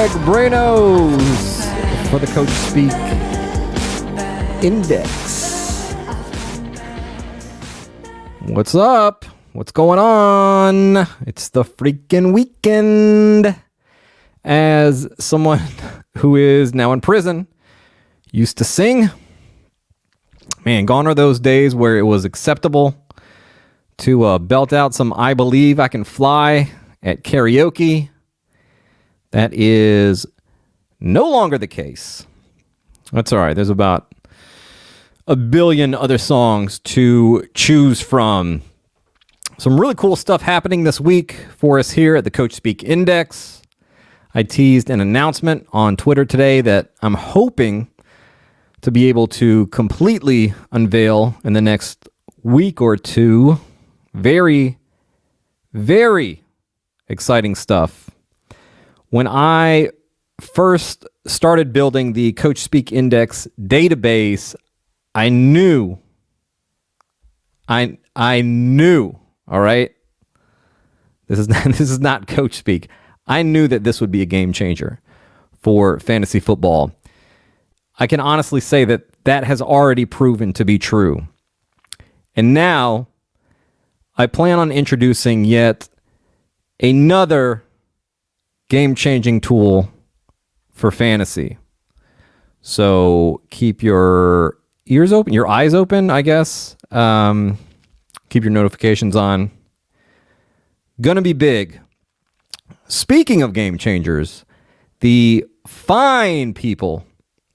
Greg Branos for the Coachspeak Index. What's up? What's going on? It's the freaking weekend. As someone who is now in prison used to sing, man, gone are those days where it was acceptable to belt out some I Believe I Can Fly at karaoke. That is no longer the case. That's all right. There's about a billion other songs to choose from. Some really cool stuff happening this week for us here at the Coachspeak Index. I teased an announcement on Twitter today that I'm hoping to be able to completely unveil in the next week or two. Very, very exciting stuff. When I first started building the Coachspeak Index database, I knew, all right? This is not Coachspeak. I knew that this would be a game changer for fantasy football. I can honestly say that that has already proven to be true. And now I plan on introducing yet another game-changing tool for fantasy. So keep your ears open, your eyes open, I guess. Keep your notifications on. Gonna be big. Speaking of game changers, the fine people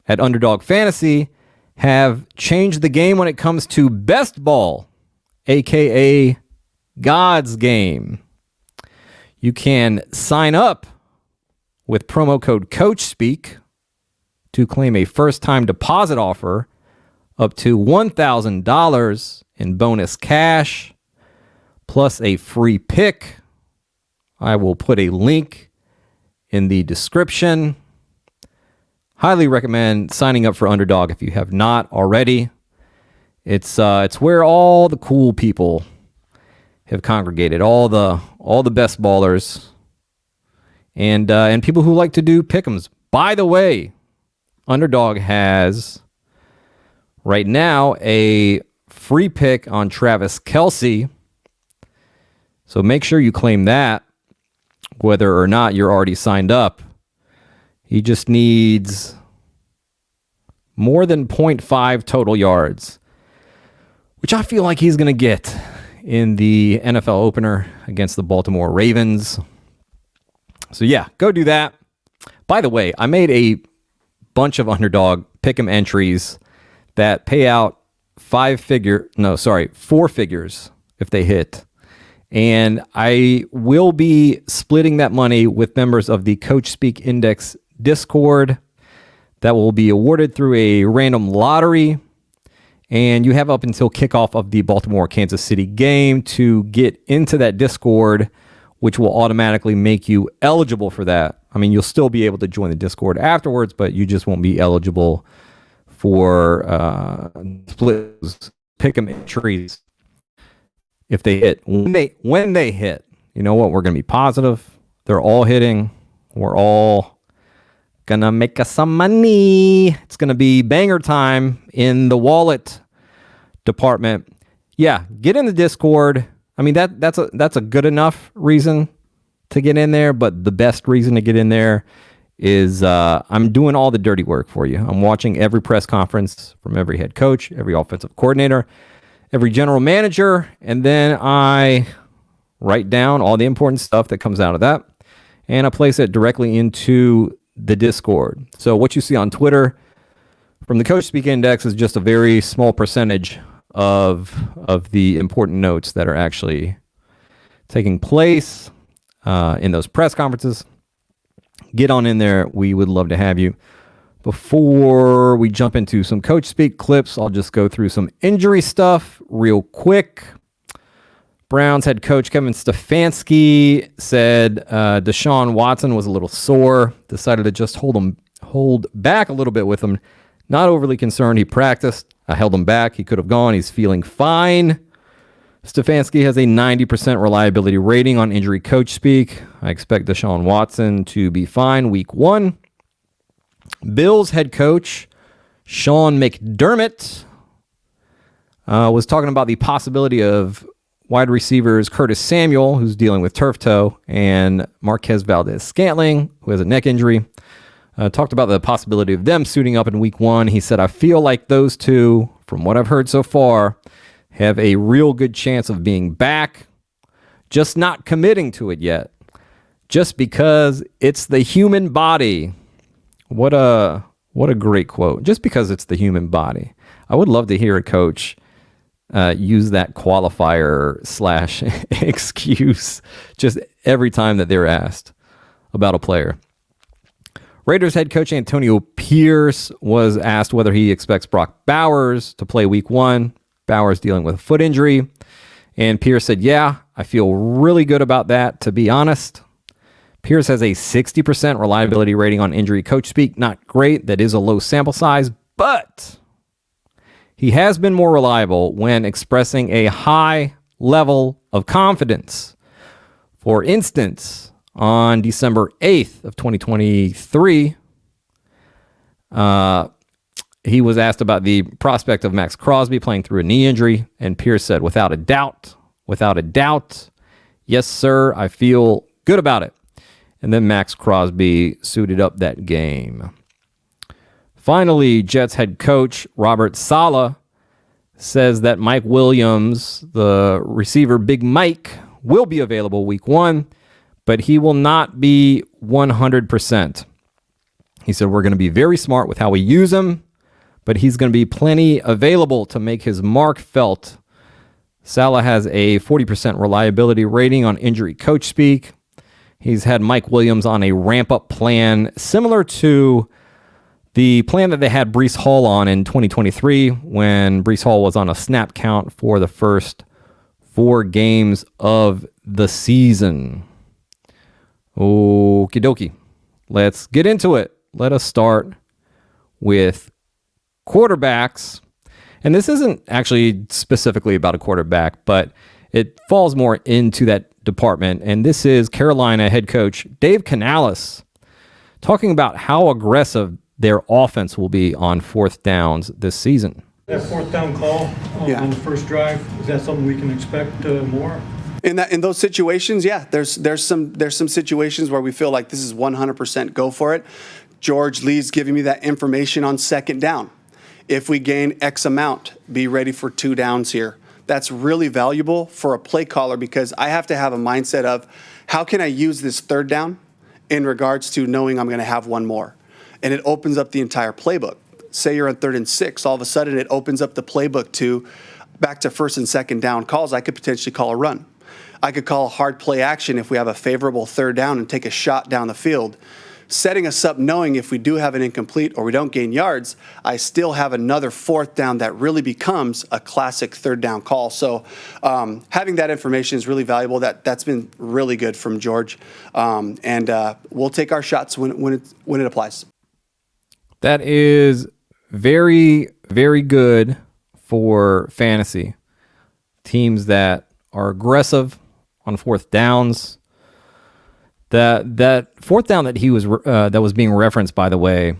at Underdog Fantasy have changed the game when it comes to best ball, aka God's game. You can sign up with promo code Coachspeak to claim a first-time deposit offer up to $1,000 in bonus cash, plus a free pick. I will put a link in the description. Highly recommend signing up for Underdog if you have not already. It's where all the cool people have congregated, all the best ballers, and people who like to do pick'ems. By the way, Underdog has right now a free pick on Travis Kelce, so make sure you claim that, whether or not you're already signed up. He just needs more than 0.5 total yards, which I feel like he's going to get in the NFL opener against the Baltimore Ravens. So yeah, go do that. By the way, I made a bunch of Underdog pick'em entries that pay out 4 figures if they hit. And I will be splitting that money with members of the Coachspeak Index Discord. That will be awarded through a random lottery. And you have up until kickoff of the Baltimore-Kansas City game to get into that Discord, which will automatically make you eligible for that. I mean, you'll still be able to join the Discord afterwards, but you just won't be eligible for splits, pick'em entries if they hit. When they hit, you know what? We're going to be positive. They're all hitting. We're all going to make us some money. It's going to be banger time in the wallet department. Yeah, get in the Discord. I mean, that's a good enough reason to get in there, but the best reason to get in there is I'm doing all the dirty work for you. I'm watching every press conference from every head coach, every offensive coordinator, every general manager, and then I write down all the important stuff that comes out of that, and I place it directly into the Discord. So what you see on Twitter from the Coachspeak Index is just a very small percentage of the important notes that are actually taking place in those press conferences. Get on in there. We would love to have you. Before we jump into some Coachspeak clips, I'll just go through some injury stuff real quick. Browns head coach Kevin Stefanski said Deshaun Watson was a little sore, decided to just hold back a little bit with him. Not overly concerned. He practiced. I held him back. He could have gone. He's feeling fine. Stefanski has a 90% reliability rating on injury Coachspeak. I expect Deshaun Watson to be fine week 1. Bills head coach Sean McDermott was talking about the possibility of wide receivers Curtis Samuel, who's dealing with turf toe, and Marquez Valdez-Scantling, who has a neck injury. Talked about the possibility of them suiting up in week 1. He said, I feel like those two, from what I've heard so far, have a real good chance of being back, just not committing to it yet, just because it's the human body. What a great quote. Just because it's the human body. I would love to hear a coach use that qualifier / excuse just every time that they're asked about a player. Raiders head coach Antonio Pierce was asked whether he expects Brock Bowers to play week 1. Bowers dealing with a foot injury. And Pierce said, yeah, I feel really good about that, to be honest. Pierce has a 60% reliability rating on injury Coachspeak. Not great. That is a low sample size, but he has been more reliable when expressing a high level of confidence. For instance, on December 8th of 2023, he was asked about the prospect of Max Crosby playing through a knee injury, and Pierce said, without a doubt, yes, sir, I feel good about it. And then Max Crosby suited up that game. Finally, Jets head coach Robert Saleh says that Mike Williams, the receiver Big Mike, will be available week 1, but he will not be 100%. He said, we're going to be very smart with how we use him, but he's going to be plenty available to make his mark felt. Saleh has a 40% reliability rating on injury Coachspeak. He's had Mike Williams on a ramp-up plan similar to the plan that they had Breece Hall on in 2023 when Breece Hall was on a snap count for the first 4 games of the season. Okie dokie. Let's get into it. Let us start with quarterbacks. And this isn't actually specifically about a quarterback, but it falls more into that department. And this is Carolina head coach Dave Canales talking about how aggressive their offense will be on 4th downs this season. That 4th down call on the first drive, is that something we can expect more? In those situations, yeah, there's some situations where we feel like this is 100% go for it. George Lee's giving me that information on 2nd down. If we gain X amount, be ready for 2 downs here. That's really valuable for a play caller because I have to have a mindset of how can I use this 3rd down in regards to knowing I'm going to have 1 more. And it opens up the entire playbook. Say you're on 3rd and 6, all of a sudden it opens up the playbook to back to 1st and 2nd down calls. I could potentially call a run. I could call a hard play action if we have a favorable 3rd down and take a shot down the field. Setting us up knowing if we do have an incomplete or we don't gain yards, I still have another 4th down that really becomes a classic 3rd down call. So having that information is really valuable. That's been really good from George. And we'll take our shots when it applies. That is very, very good for fantasy. Teams that are aggressive on 4th downs. That 4th down that that was being referenced, by the way,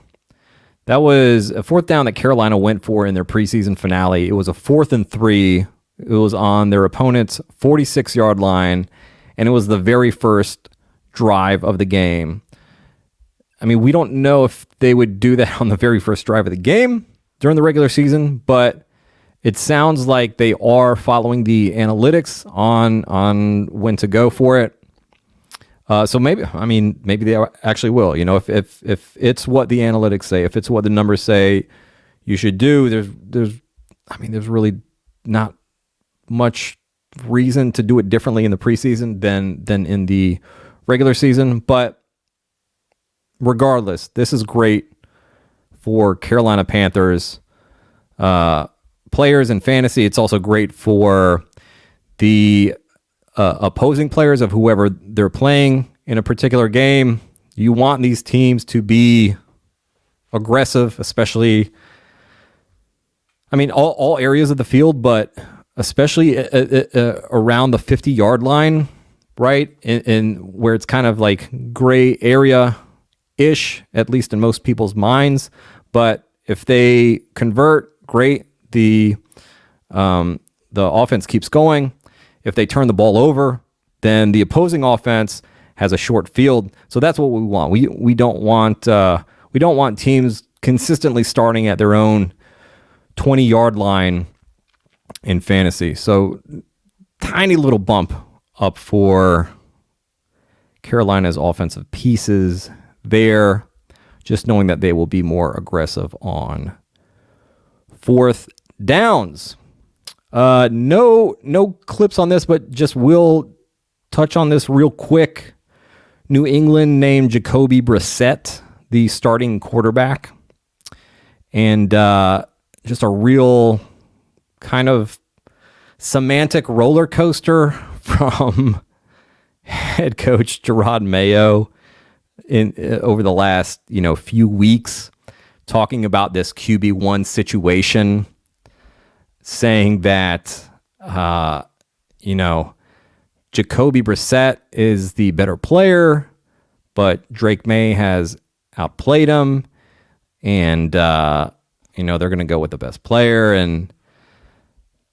that was a 4th down that Carolina went for in their preseason finale. It was a 4th and 3. It was on their opponent's 46-yard line, and it was the very first drive of the game. I mean, we don't know if they would do that on the very first drive of the game during the regular season, but it sounds like they are following the analytics on when to go for it. So maybe they actually will. You know, if it's what the analytics say, if it's what the numbers say you should do, there's really not much reason to do it differently in the preseason than in the regular season. But regardless, this is great for Carolina Panthers players in fantasy. It's also great for the opposing players of whoever they're playing in a particular game. You want these teams to be aggressive, especially, I mean, all areas of the field, but especially around the 50-yard line, right? In where it's kind of like gray area-ish, at least in most people's minds. But if they convert, great. The offense keeps going. If they turn the ball over, then the opposing offense has a short field. So that's what we want. We don't want teams consistently starting at their own 20-yard line in fantasy. So tiny little bump up for Carolina's offensive pieces there, just knowing that they will be more aggressive on fourth downs. No clips on this, but just will touch on this real quick. New England named Jacoby Brissett the starting quarterback. And just a real kind of semantic roller coaster from head coach Gerard Mayo over the last few weeks, talking about this QB1 situation, saying that Jacoby Brissett is the better player, but Drake May has outplayed him, and they're going to go with the best player, and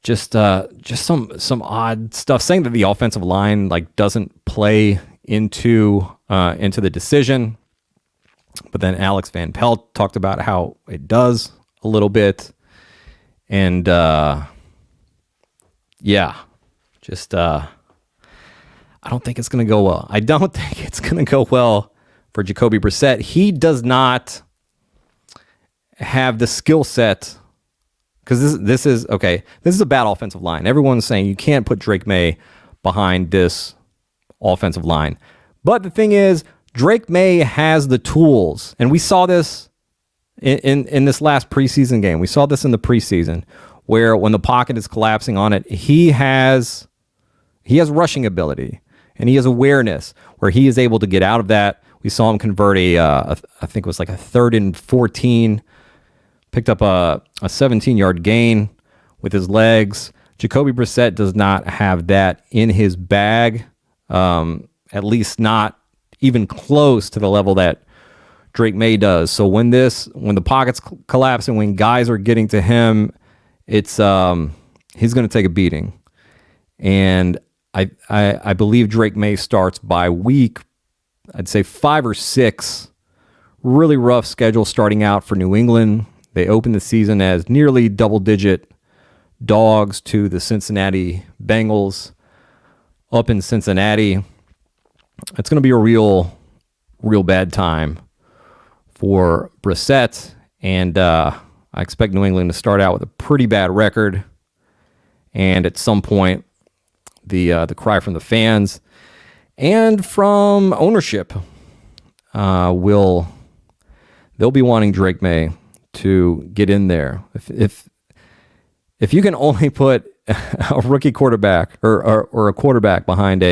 just some odd stuff, saying that the offensive line doesn't play into the decision. But then Alex Van Pelt talked about how it does a little bit, and I don't think it's going to go well. I don't think it's going to go well for Jacoby Brissett. He does not have the skill set, because this is a bad offensive line. Everyone's saying you can't put Drake May behind this offensive line. But the thing is, Drake May has the tools, and we saw this in this last preseason game. We saw this in the preseason, where when the pocket is collapsing on it, he has rushing ability, and he has awareness where he is able to get out of that. We saw him convert I think it was like a 3rd and 14, picked up a 17-yard gain with his legs. Jacoby Brissett does not have that in his bag, at least not even close to the level that Drake May does. So when the pocket's collapsing, when guys are getting to him, it's he's going to take a beating. And I believe Drake May starts by week, I'd say 5 or 6. Really rough schedule starting out for New England. They opened the season as nearly double-digit dogs to the Cincinnati Bengals up in Cincinnati. It's going to be a real bad time for Brissett, and I expect New England to start out with a pretty bad record, and at some point, the cry from the fans and from ownership they'll be wanting Drake May to get in there. If you can only put a rookie quarterback or a quarterback behind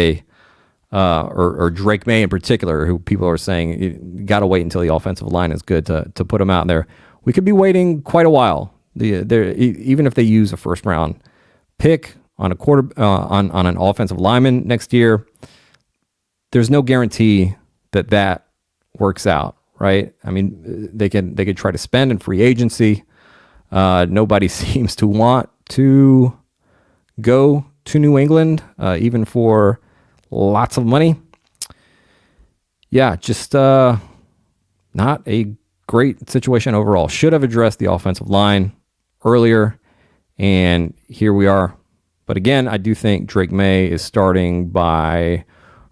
or Drake May in particular, who people are saying you got to wait until the offensive line is good to put him out there. We could be waiting quite a while. Even if they use a first round pick on on an offensive lineman next year, there's no guarantee that works out, right? I mean, they could try to spend in free agency. Nobody seems to want to go to New England, even for lots of money. Yeah, just not a great situation overall. Should have addressed the offensive line earlier, and here we are. But again, I do think Drake May is starting by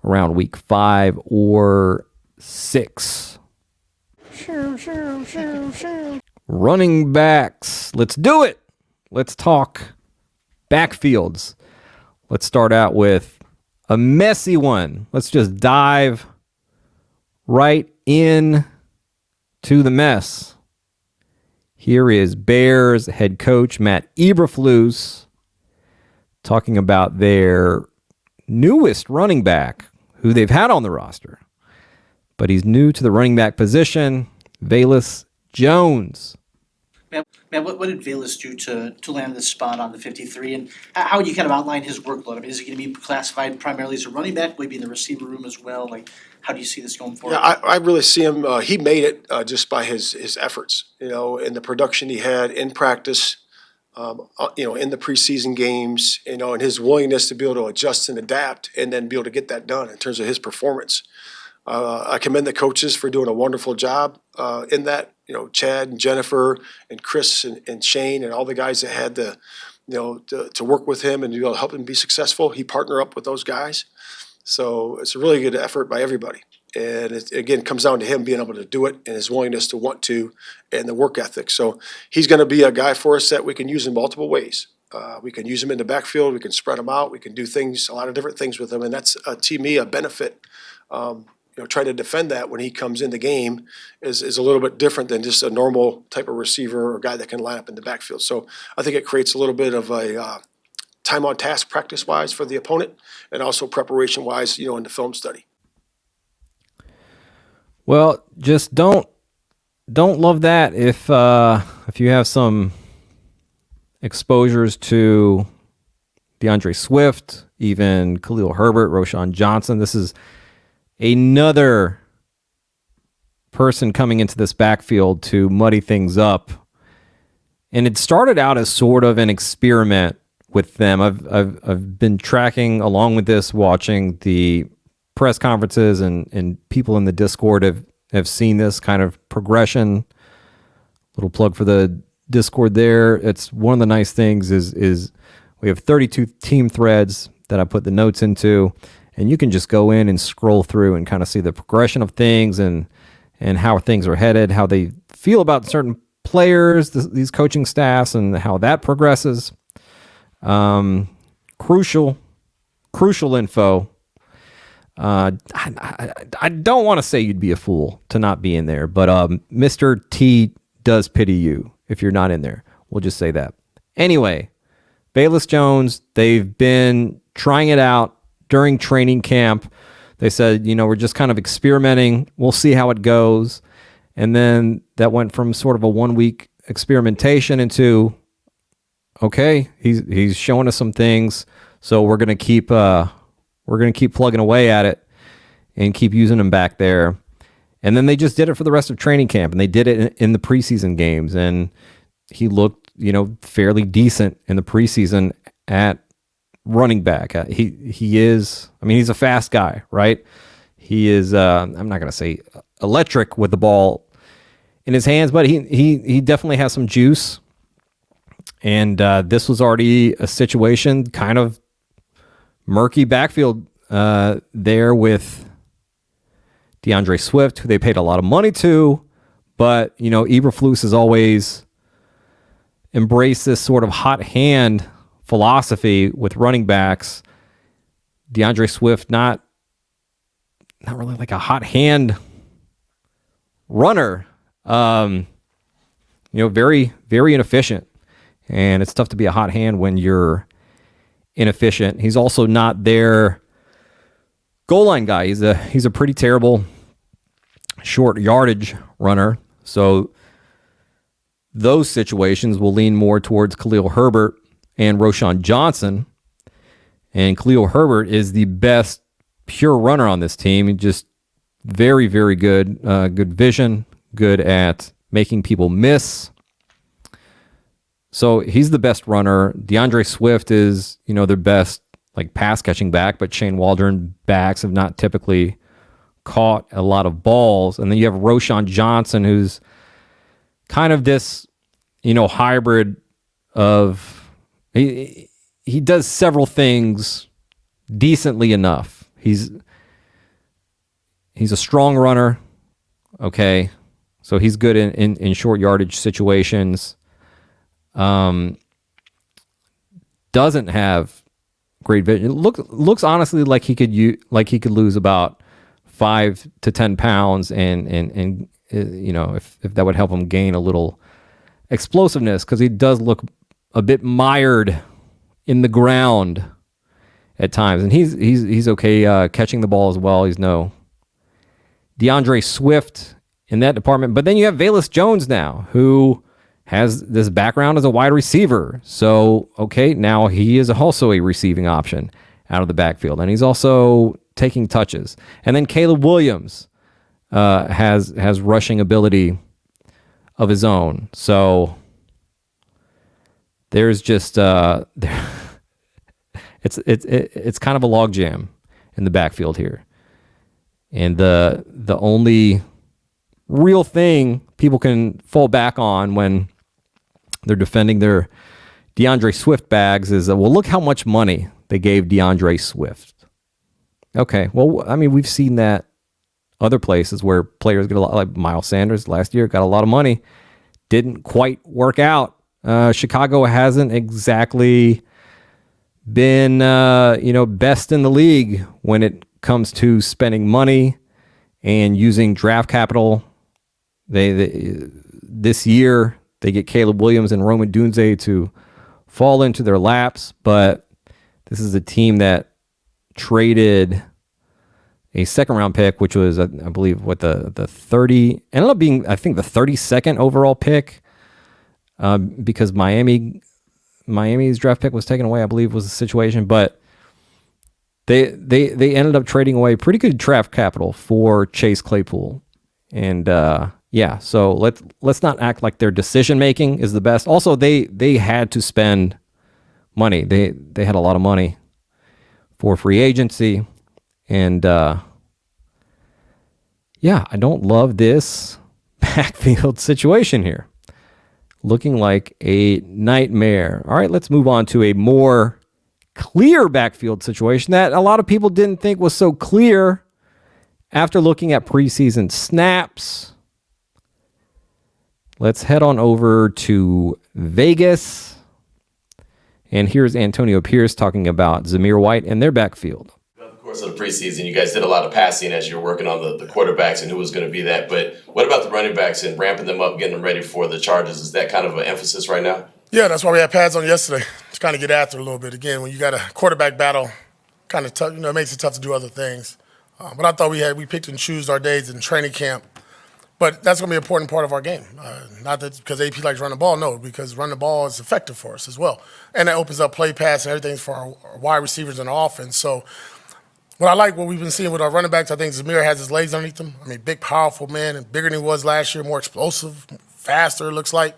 around week 5 or 6. Running backs. Let's do it. Let's talk backfields. Let's start out with a messy one. Let's just dive right in to the mess. Here is Bears head coach Matt Eberflus talking about their newest running back, who they've had on the roster, but he's new to the running back position, Velus Jones. Man, what did Velus do to land this spot on the 53? And how would you kind of outline his workload? I mean, is he going to be classified primarily as a running back, maybe in the receiver room as well? Like, how do you see this going forward? Yeah, I really see him. He made it just by his efforts, and the production he had in practice, in the preseason games, and his willingness to be able to adjust and adapt and then be able to get that done in terms of his performance. I commend the coaches for doing a wonderful job in that. Chad and Jennifer and Chris and Shane and all the guys that had to work with him and to be able to help him be successful. He partnered up with those guys. So it's a really good effort by everybody. And it, again, comes down to him being able to do it and his willingness to want to and the work ethic. So he's going to be a guy for us that we can use in multiple ways. We can use him in the backfield. We can spread him out. We can do a lot of different things with him. And that's, to me, a benefit. Trying to defend that when he comes in the game is a little bit different than just a normal type of receiver or guy that can line up in the backfield. So I think it creates a little bit of a time on task practice-wise for the opponent and also preparation-wise, in the film study. Well, just don't love that if you have some exposures to DeAndre Swift, even Khalil Herbert, Roshan Johnson. This is another person coming into this backfield to muddy things up. And it started out as sort of an experiment with them. I've been tracking along with this, watching the press conferences, and people in the Discord have seen this kind of progression. Little plug for the Discord there. It's one of the nice things is we have 32 team threads that I put the notes into. And you can just go in and scroll through and kind of see the progression of things and how things are headed, how they feel about certain players, these coaching staffs, and how that progresses. Crucial info. I don't want to say you'd be a fool to not be in there, but Mr. T does pity you if you're not in there. We'll just say that. Anyway, Velus Jones, they've been trying it out during training camp. They said, we're just kind of experimenting. We'll see how it goes. And then that went from sort of a 1 week experimentation into, okay, he's showing us some things. So we're going to keep plugging away at it and keep using him back there. And then they just did it for the rest of training camp, and they did it in the preseason games. And he looked, fairly decent in the preseason at running back. He is, he's a fast guy, right? He is, I'm not going to say electric with the ball in his hands, but he definitely has some juice. And this was already a situation, kind of murky backfield there with DeAndre Swift, who they paid a lot of money to. But, Eberflus has always embraced this sort of hot hand philosophy with running backs. DeAndre Swift, not really like a hot hand runner. Very, very inefficient. And it's tough to be a hot hand when you're inefficient. He's also not their goal line guy. He's a pretty terrible short yardage runner. So those situations will lean more towards Khalil Herbert and Roshan Johnson. And Khalil Herbert is the best pure runner on this team. He's just very, very good. Good vision, good at making people miss. So he's the best runner. DeAndre Swift is, their best pass catching back, but Shane Waldron backs have not typically caught a lot of balls. And then you have Roshan Johnson, who's kind of this, hybrid of, he does several things decently enough. He's a strong runner. Okay. So he's good in short yardage situations. Doesn't have great vision. Looks honestly like he could lose about 5 to 10 pounds and if that would help him gain a little explosiveness, because he does look a bit mired in the ground at times, and he's okay catching the ball as well. He's no DeAndre Swift in that department. But then you have Velus Jones now, who has this background as a wide receiver. So, okay, now he is also a receiving option out of the backfield. And he's also taking touches. And then Caleb Williams has rushing ability of his own. So there's just it's kind of a logjam in the backfield here. And the only real thing people can fall back on when they're defending their DeAndre Swift bags is, well, look how much money they gave DeAndre Swift. Okay, well, I mean, we've seen that other places where players get a lot, like Miles Sanders last year got a lot of money, didn't quite work out. Chicago hasn't exactly been, best in the league when it comes to spending money and using draft capital. This year they get Caleb Williams and Rome Odunze to fall into their laps, but this is a team that traded a second round pick, which was, I believe, the 30 ended up being, I think, the 32nd overall pick, because Miami's draft pick was taken away, I believe was the situation, but they ended up trading away pretty good draft capital for Chase Claypool. And so let's not act like their decision making is the best. Also, they had to spend money. They had a lot of money for free agency. And I don't love this backfield situation here. Looking like a nightmare. All right, let's move on to a more clear backfield situation that a lot of people didn't think was so clear after looking at preseason snaps. Let's head on over to Vegas. And here's Antonio Pierce talking about Zamir White and their backfield. Throughout the course of the preseason, you guys did a lot of passing as you're working on the quarterbacks and who was going to be that. But what about the running backs and ramping them up, getting them ready for the Chargers? Is that kind of an emphasis right now? Yeah, that's why we had pads on yesterday. Just kind of get after it a little bit. Again, when you got a quarterback battle, kind of tough, it makes it tough to do other things. But I thought we picked and chose our days in training camp. But that's going to be an important part of our game. Not that because AP likes running the ball, no, because running the ball is effective for us as well. And that opens up play pass and everything for our wide receivers and our offense. So what we've been seeing with our running backs, I think Zamir has his legs underneath him. I mean, big, powerful man, and bigger than he was last year, more explosive, faster, it looks like.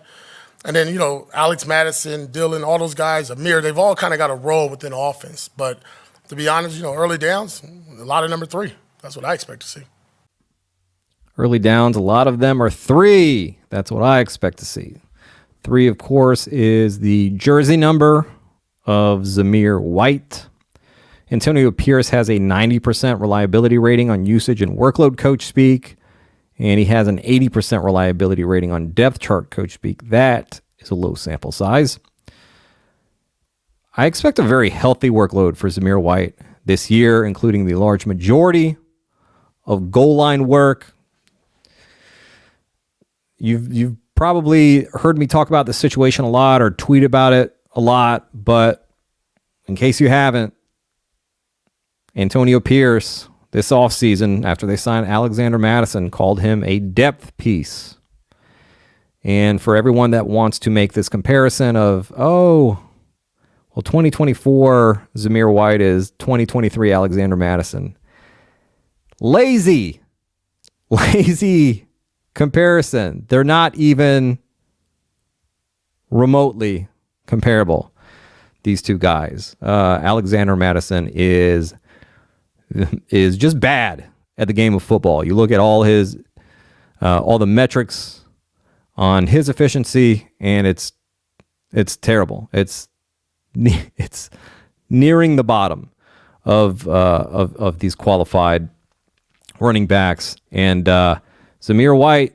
And then, Alex Madison, Dylan, all those guys, Amir, they've all kind of got a role within the offense. But to be honest, early downs, a lot of number 3. That's what I expect to see. Early downs, a lot of them are 3. That's what I expect to see. 3, of course, is the jersey number of Zamir White. Antonio Pierce has a 90% reliability rating on usage and workload Coachspeak, and he has an 80% reliability rating on depth chart Coachspeak. That is a low sample size. I expect a very healthy workload for Zamir White this year, including the large majority of goal line work. You've probably heard me talk about this situation a lot or tweet about it a lot, but in case you haven't, Antonio Pierce this offseason, after they signed Alexander Mattison, called him a depth piece. And for everyone that wants to make this comparison of, 2024 Zamir White is 2023 Alexander Mattison. Lazy comparison. They're not even remotely comparable, these two guys. Alexander Mattison is just bad at the game of football. You look at all the metrics on his efficiency, and it's terrible. It's nearing the bottom of these qualified running backs. And Zamir White,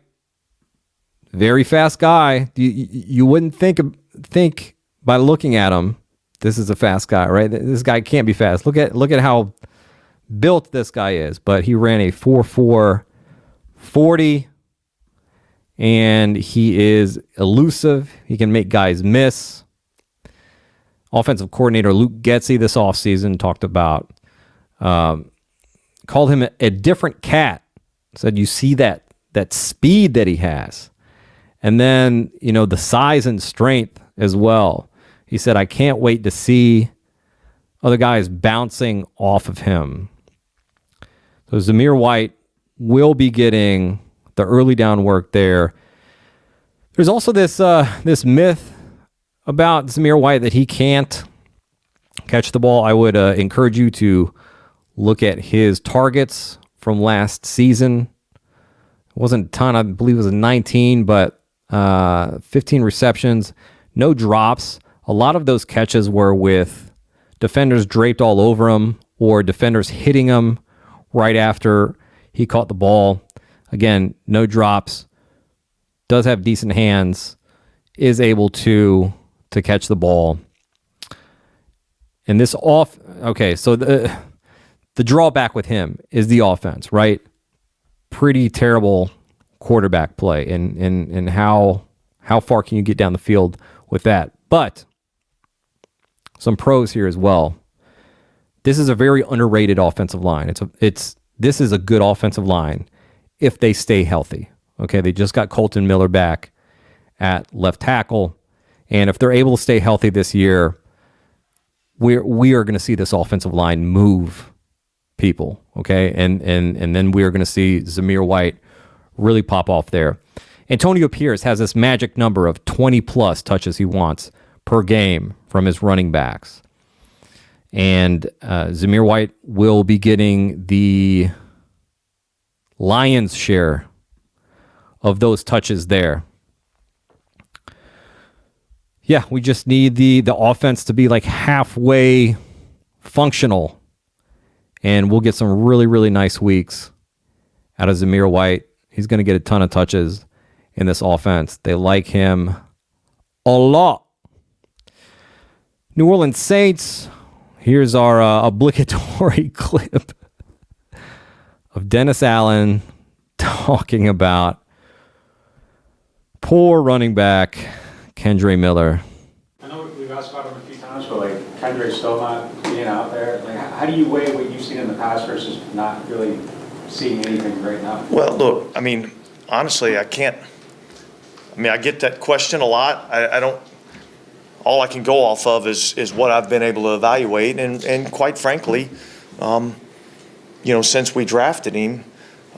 very fast guy. You wouldn't think by looking at him, this is a fast guy, right? This guy can't be fast. Look at how built this guy is. But he ran a 4.4 40, and he is elusive. He can make guys miss. Offensive coordinator Luke Getsy this offseason talked about, called him a different cat. Said you see that speed that he has. And then, the size and strength as well. He said, I can't wait to see other guys bouncing off of him. So Zamir White will be getting the early down work there. There's also this myth about Zamir White that he can't catch the ball. I would encourage you to look at his targets from last season. It wasn't a ton. I believe it was 19, but 15 receptions, no drops. A lot of those catches were with defenders draped all over him or defenders hitting him right after he caught the ball. Again, no drops. Does have decent hands. Is able to catch the ball. And this so the drawback with him is the offense, right? Pretty terrible quarterback play, and how far can you get down the field with that? But some pros here as well. This is a very underrated offensive line. This is a good offensive line if they stay healthy. Okay, they just got Colton Miller back at left tackle, and if they're able to stay healthy this year, we are going to see this offensive line move people. Okay, and then we are going to see Zamir White really pop off there. Antonio Pierce has this magic number of 20 plus touches he wants per game from his running backs. And Zamir White will be getting the lion's share of those touches there. Yeah, we just need the offense to be like halfway functional, and we'll get some really, really nice weeks out of Zamir White. He's going to get a ton of touches in this offense. They like him a lot. New Orleans Saints. Here's our obligatory clip of Dennis Allen talking about poor running back Kendre Miller. I know we've asked about him a few times, but Kendrick's still not being out there. How do you weigh what you've seen in the past versus not really seeing anything right now? Well, look, honestly, I can't. I get that question a lot. I don't. All I can go off of is what I've been able to evaluate, and quite frankly, since we drafted him,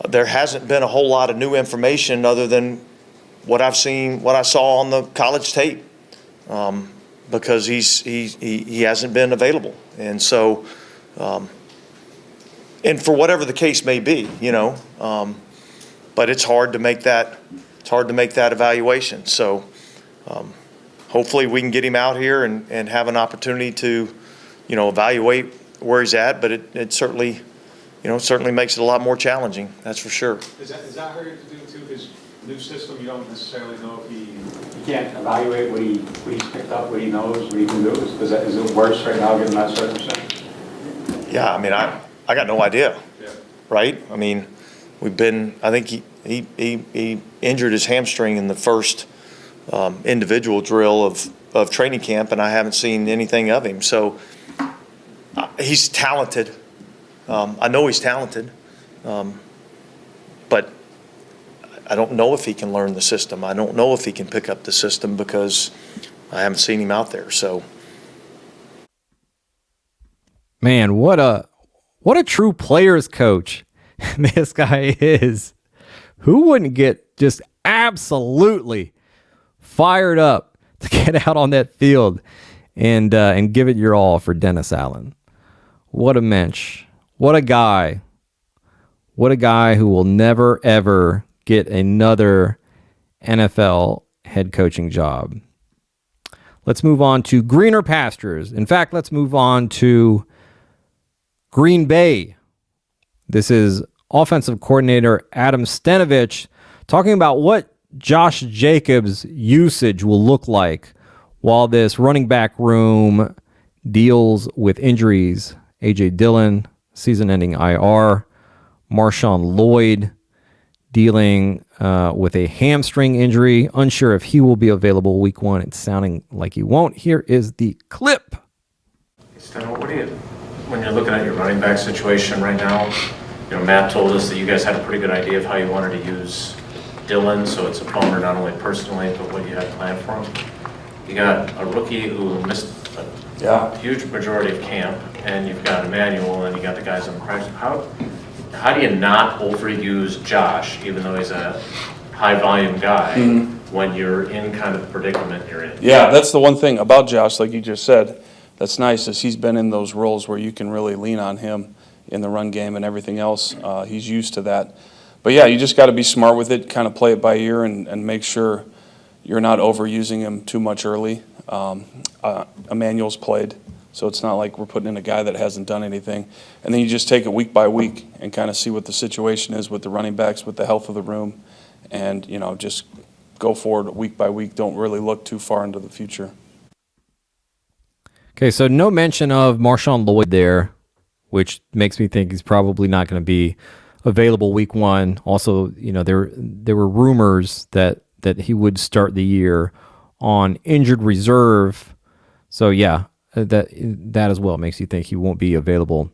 there hasn't been a whole lot of new information other than what I've seen, what I saw on the college tape, because he hasn't been available, and so, and for whatever the case may be, but it's hard to make that. It's hard to make that evaluation. So, hopefully we can get him out here and have an opportunity to, evaluate where he's at. But it certainly, certainly makes it a lot more challenging. That's for sure. Is that hard to do too? His new system, you don't necessarily know if he can't evaluate what he's picked up, what he knows, what he can do. Is it worse right now given that circumstance? Yeah, I got no idea. Yeah. Right? We've been. I think he injured his hamstring in the first individual drill of training camp, and I haven't seen anything of him. So he's talented. I know he's talented, but I don't know if he can learn the system. I don't know if he can pick up the system because I haven't seen him out there. So, man, what a true players coach this guy is. Who wouldn't get just absolutely fired up to get out on that field and give it your all for Dennis Allen? What a mensch. What a guy. What a guy who will never, ever get another NFL head coaching job. Let's move on to greener pastures. In fact, let's move on to Green Bay. This is offensive coordinator Adam Stenavich talking about what Josh Jacobs' usage will look like while this running back room deals with injuries. A.J. Dillon, season-ending IR. Marshawn Lloyd dealing with a hamstring injury. Unsure if he will be available week 1. It's sounding like he won't. Here is the clip. What do you, when you're looking at your running back situation right now, Matt told us that you guys had a pretty good idea of how you wanted to use Dylan, so it's a bummer not only personally, but what you had planned for him. You got a rookie who missed a huge majority of camp, and you've got Emmanuel, and you got the guys on the practice. How do you not overuse Josh, even though he's a high-volume guy, when you're in kind of the predicament you're in? Yeah, that's the one thing about Josh, like you just said, that's nice, is he's been in those roles where you can really lean on him in the run game and everything else. He's used to that. But yeah, you just got to be smart with it, kind of play it by ear and make sure you're not overusing him too much early. Emmanuel's played, so it's not like we're putting in a guy that hasn't done anything. And then you just take it week by week and kind of see what the situation is with the running backs, with the health of the room, and, you know, just go forward week by week. Don't really look too far into the future. Okay, so no mention of Marshawn Lloyd there, which makes me think he's probably not going to be available week one. Also, you know, there were rumors that he would start the year on injured reserve. So yeah, that as well makes you think he won't be available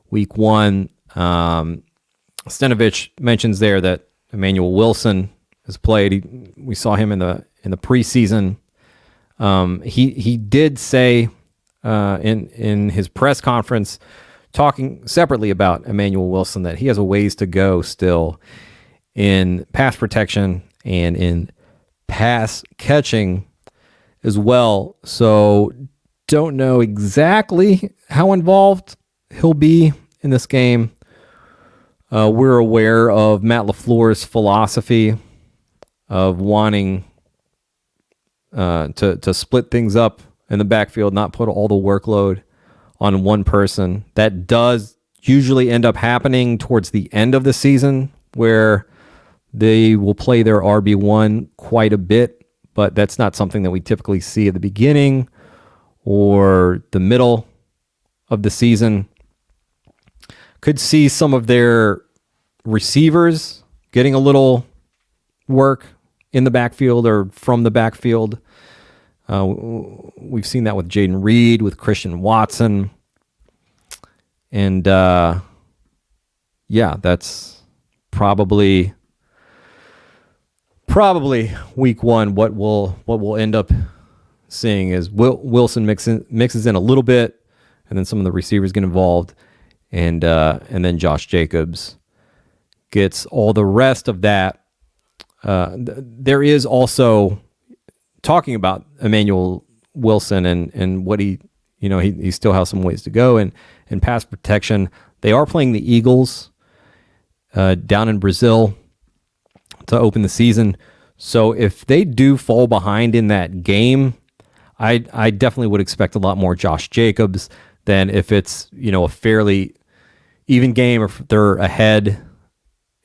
week one. Stenovich mentions there that Emmanuel Wilson has played. We saw him in the preseason. He did say in his press conference, talking separately about Emmanuel Wilson, that he has a ways to go still in pass protection and in pass catching as well. So don't know exactly how involved he'll be in this game. We're aware of Matt LaFleur's philosophy of wanting to split things up in the backfield, not put all the workload on one person. That does usually end up happening towards the end of the season, where they will play their RB1 quite a bit, but that's not something that we typically see at the beginning or the middle of the season. Could see some of their receivers getting a little work in the backfield or from the backfield. We've seen that with Jaden Reed, with Christian Watson. And yeah, that's probably week one. What we'll end up seeing is Wilson mixes in a little bit, and then some of the receivers get involved, and then Josh Jacobs gets all the rest of that. There is also, talking about Emmanuel Wilson and what he still has some ways to go in pass protection. They are playing the Eagles down in Brazil to open the season. So if they do fall behind in that game, I definitely would expect a lot more Josh Jacobs than if it's, a fairly even game, or if they're ahead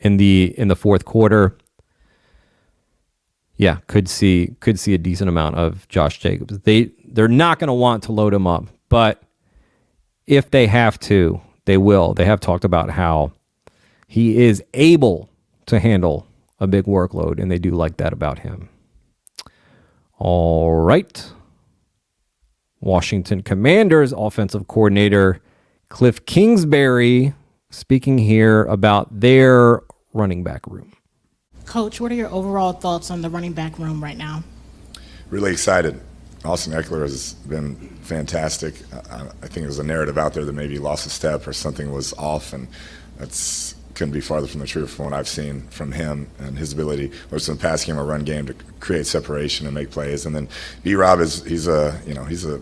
in the fourth quarter. Yeah, could see a decent amount of Josh Jacobs. They're not going to want to load him up, but if they have to, they will. They have talked about how he is able to handle a big workload, and they do like that about him. All right. Washington Commanders offensive coordinator Cliff Kingsbury speaking here about their running back room. Coach, what are your overall thoughts on the running back room right now? Really excited. Austin Eckler has been fantastic. I think there's a narrative out there that maybe he lost a step or something was off, and that's couldn't be farther from the truth from what I've seen from him and his ability, whether it's in the pass game or run game, to create separation and make plays. And then B-Rob he's a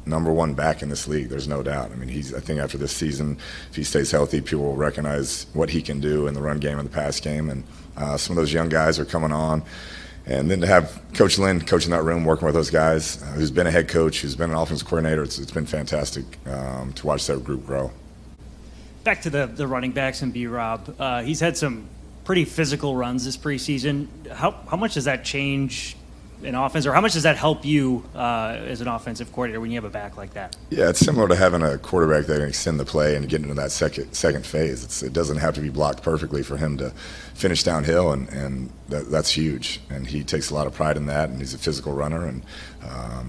number one back in this league. There's no doubt. I mean, I think after this season, if he stays healthy, people will recognize what he can do in the run game and the pass game. And some of those young guys are coming on. And then to have Coach Lynn coaching that room, working with those guys, who's been a head coach, who's been an offensive coordinator, it's been fantastic to watch that group grow. Back to the running backs and B-Rob. He's had some pretty physical runs this preseason. How much does that change in offense, or how much does that help you as an offensive coordinator when you have a back like that? Yeah, it's similar to having a quarterback that can extend the play and get into that second phase. It doesn't have to be blocked perfectly for him to finish downhill, and that's huge. And he takes a lot of pride in that, and he's a physical runner. And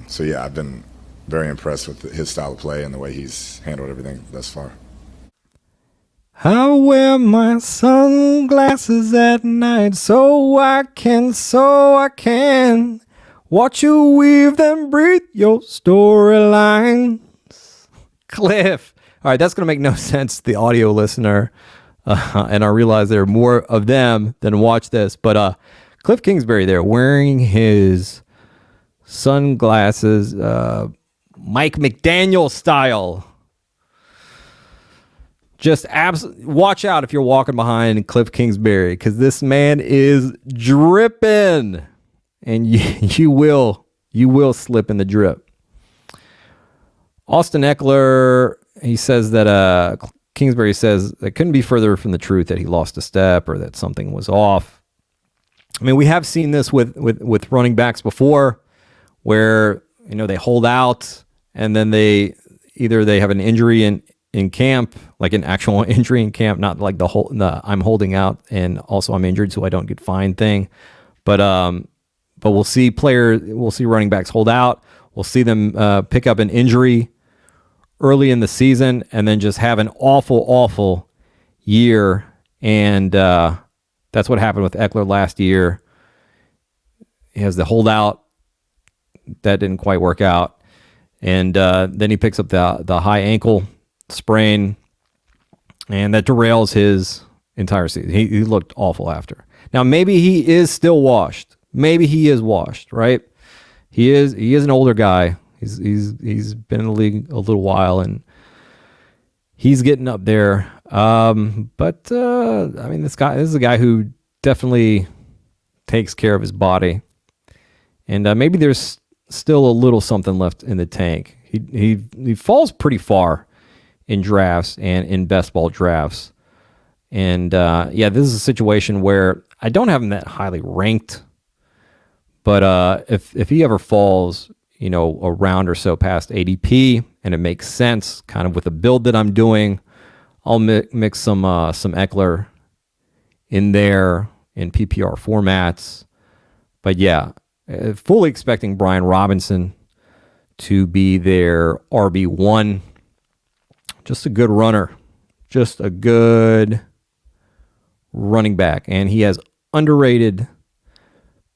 so, yeah, I've been very impressed with his style of play and the way he's handled everything thus far. I wear my sunglasses at night so I can watch you weave them, breathe your storylines. Cliff. All right, that's going to make no sense to the audio listener. And I realize there are more of them than watch this. But Cliff Kingsbury there wearing his sunglasses, Mike McDaniel style. Just watch out if you're walking behind Cliff Kingsbury, because this man is dripping, and you will slip in the drip. Austin Eckler, he says that Kingsbury says it couldn't be further from the truth that he lost a step or that something was off. I mean, we have seen this with running backs before, where they hold out and then they have an injury in camp, like an actual injury in camp, not like the I'm holding out and also I'm injured so I don't get fined thing. But we'll see running backs hold out. We'll see them pick up an injury early in the season and then just have an awful year. And that's what happened with Eckler last year. He has the holdout. That didn't quite work out. And then he picks up the high ankle sprain, and that derails his entire season. He looked awful after. Now, maybe he is still washed. Maybe he is washed, right? He is an older guy. He's been in the league a little while, and he's getting up there. But I mean, this is a guy who definitely takes care of his body, and maybe there's still a little something left in the tank. He falls pretty far in drafts and in best ball drafts. And this is a situation where I don't have him that highly ranked, but if he ever falls, a round or so past ADP, and it makes sense kind of with the build that I'm doing, I'll mix some Eckler in there in PPR formats. But yeah, fully expecting Brian Robinson to be their RB1. Just a good runner. Just a good running back. And he has underrated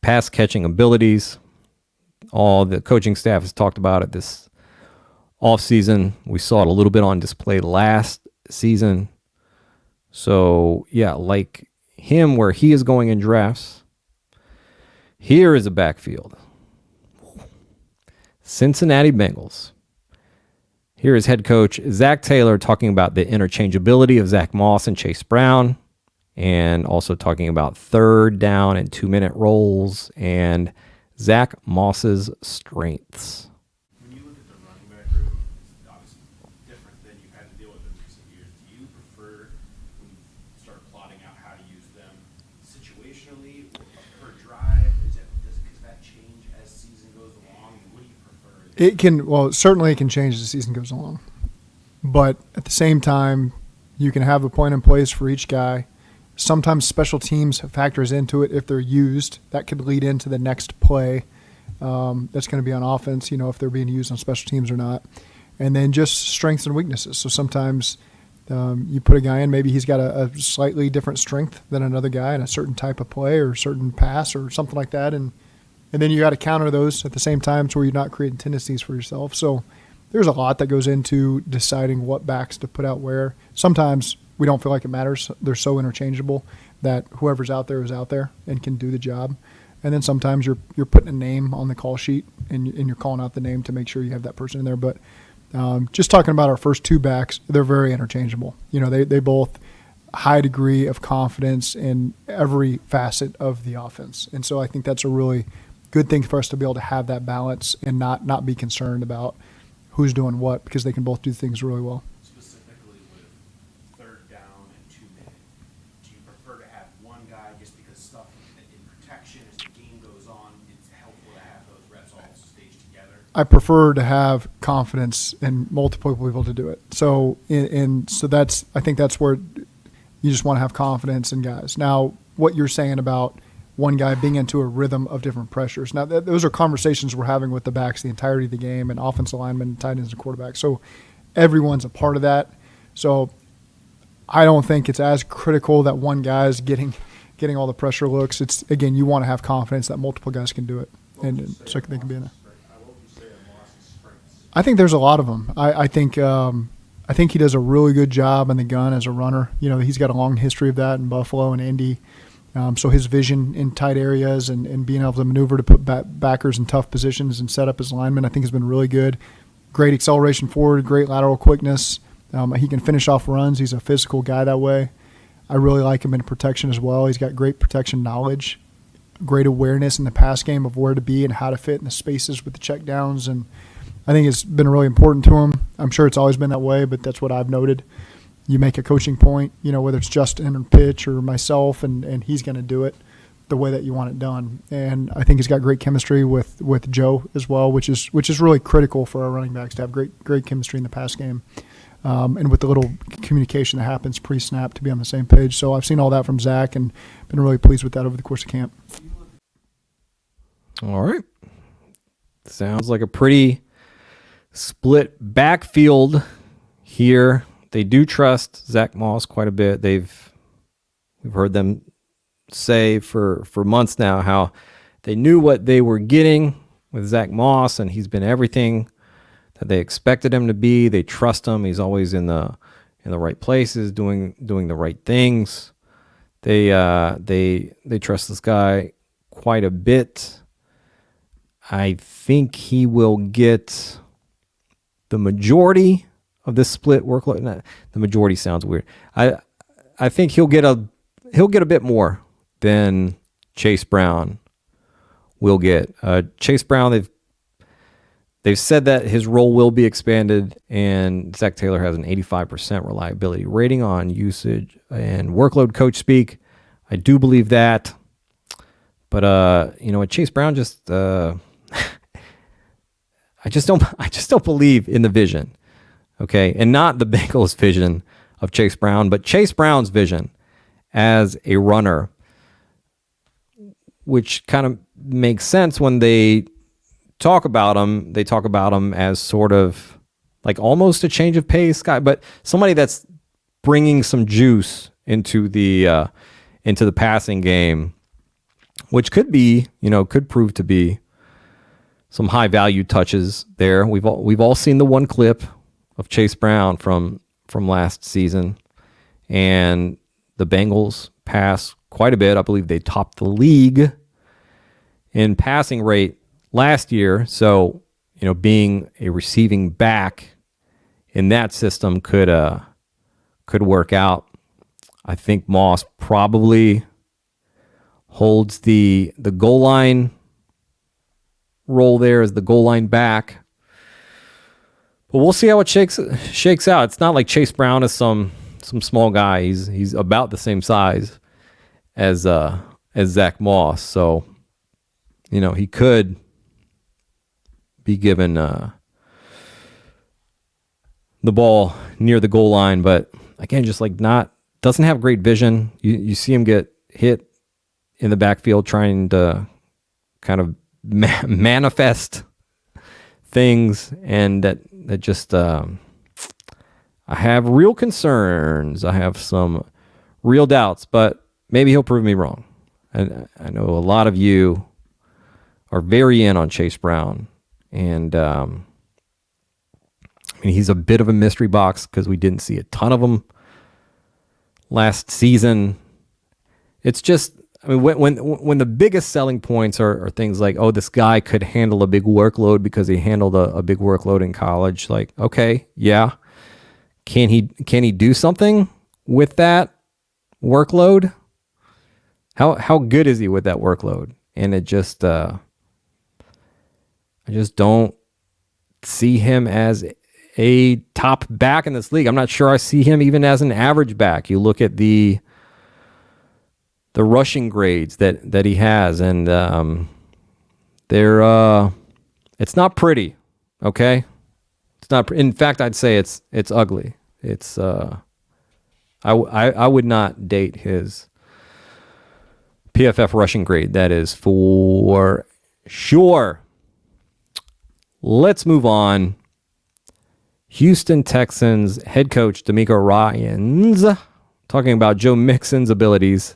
pass catching abilities. All the coaching staff has talked about it this offseason. We saw it a little bit on display last season. So, yeah, like him where he is going in drafts. Here is a backfield. Cincinnati Bengals. Here is head coach Zach Taylor talking about the interchangeability of Zach Moss and Chase Brown, and also talking about 3rd down and 2-minute rolls and Zach Moss's strengths. When you look at the running back room, it's obviously different than you've had to deal with in recent years. Do you prefer, when you start plotting out how to use them, situationally or per drive? Does that change as season goes along? What do you prefer? Certainly it can change as the season goes along. But at the same time, you can have a point in place for each guy. Sometimes special teams factors into it if they're used. That could lead into the next play that's going to be on offense, if they're being used on special teams or not. And then just strengths and weaknesses. So sometimes you put a guy in, maybe he's got a slightly different strength than another guy in a certain type of play or a certain pass or something like that. And then you got to counter those at the same time to where you're not creating tendencies for yourself. So there's a lot that goes into deciding what backs to put out where. Sometimes we don't feel like it matters. They're so interchangeable that whoever's out there is out there and can do the job. And then sometimes you're putting a name on the call sheet and you're calling out the name to make sure you have that person in there. But just talking about our first 2 backs, they're very interchangeable. They both high degree of confidence in every facet of the offense. And so I think that's a really good thing for us to be able to have that balance and not be concerned about who's doing what, because they can both do things really well. Specifically with 3rd down and 2-minute, do you prefer to have one guy just because stuff in protection as the game goes on, it's helpful to have those reps all staged together? I prefer to have confidence in multiple people to do it. So I think that's where you just want to have confidence in guys. Now, what you're saying about one guy being into a rhythm of different pressures. Now, those are conversations we're having with the backs the entirety of the game, and offensive linemen, tight ends, and quarterbacks. So everyone's a part of that. So I don't think it's as critical that one guy is getting all the pressure looks. It's, again, you want to have confidence that multiple guys can do it, and so they can be in there. I think there's a lot of them. I think he does a really good job in the gun as a runner. You know, he's got a long history of that in Buffalo and Indy. So his vision in tight areas and being able to maneuver to put backers in tough positions and set up his linemen, I think has been really good. Great acceleration forward, great lateral quickness. He can finish off runs. He's a physical guy that way. I really like him in protection as well. He's got great protection knowledge, great awareness in the pass game of where to be and how to fit in the spaces with the checkdowns, and I think it's been really important to him. I'm sure it's always been that way, but that's what I've noted. You make a coaching point, you know, whether it's Justin or Pitch or myself, and he's going to do it the way that you want it done. And I think he's got great chemistry with Joe as well, which is really critical for our running backs to have great chemistry in the pass game. And with the little communication that happens pre-snap to be on the same page. So I've seen all that from Zach and been really pleased with that over the course of camp. All right. Sounds like a pretty split backfield here. They do trust Zach Moss quite a bit. We've heard them say for months now how they knew what they were getting with Zach Moss, and he's been everything that they expected him to be. They trust him. He's always in the right places, doing the right things. They trust this guy quite a bit. I think he will get the majority of this split workload. The majority sounds weird. I think he'll get a bit more than Chase Brown will get. Chase Brown, they've said that his role will be expanded, and Zach Taylor has an 85% reliability rating on usage and workload Coachspeak. I do believe that, but you know what, Chase Brown just I just don't believe in the vision. Okay, and not the Bengals' vision of Chase Brown, but Chase Brown's vision as a runner, which kind of makes sense when they talk about him. They talk about him as sort of like almost a change of pace guy, but somebody that's bringing some juice into the passing game, which could prove to be some high value touches there. We've all seen the one clip of Chase Brown from last season, and the Bengals pass quite a bit. I believe they topped the league in passing rate last year. So, you know, being a receiving back in that system could work out. I think Moss probably holds the goal line role there as the goal line back. But we'll see how it shakes out. It's not like Chase Brown is some small guy. He's about the same size as Zach Moss. So, you know, he could be given the ball near the goal line, but again, just like doesn't have great vision. You see him get hit in the backfield trying to kind of manifest things, and that just I have real concerns. I have some real doubts, but maybe he'll prove me wrong. And I know a lot of you are very in on Chase Brown, and I mean, he's a bit of a mystery box because we didn't see a ton of him last season. It's just, I mean, when the biggest selling points are things like, oh, this guy could handle a big workload because he handled a big workload in college. Like, okay, yeah, can he do something with that workload? How good is he with that workload? And it just, I just don't see him as a top back in this league. I'm not sure I see him even as an average back. You look at the rushing grades that he has, and they're it's not pretty. Okay, it's not. In fact, I'd say it's ugly. It's I would not date his PFF rushing grade. That is for sure. Let's move on. Houston Texans head coach DeMeco Ryans talking about Joe Mixon's abilities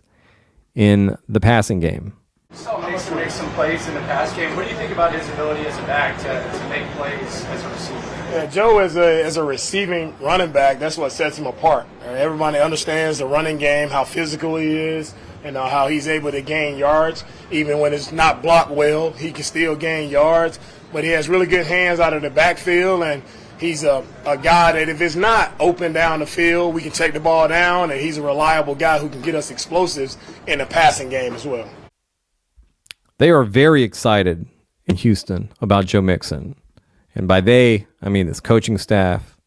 in the passing game. Saw Mixon make some plays in the pass game. What do you think about his ability as a back to make plays as a receiver? Yeah, Joe as a receiving running back, that's what sets him apart. Everybody understands the running game, how physical he is, and how he's able to gain yards. Even when it's not blocked well, he can still gain yards. But he has really good hands out of the backfield, and he's a guy that if it's not open down the field, we can take the ball down, and he's a reliable guy who can get us explosives in the passing game as well. They are very excited in Houston about Joe Mixon. And by they, I mean this coaching staff,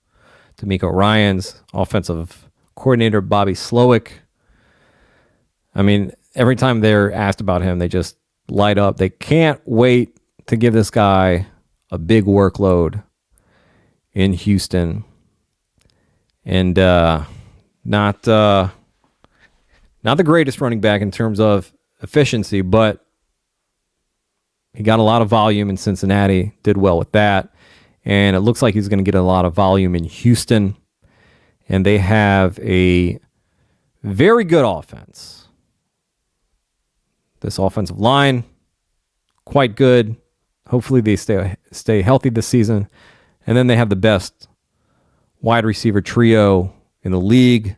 D'Amico Ryans, offensive coordinator Bobby Slowick. I mean, every time they're asked about him, they just light up. They can't wait to give this guy a big workload in Houston. And not the greatest running back in terms of efficiency, but he got a lot of volume in Cincinnati, did well with that. And it looks like he's going to get a lot of volume in Houston. And they have a very good offense. This offensive line, quite good. Hopefully they stay healthy this season. And then they have the best wide receiver trio in the league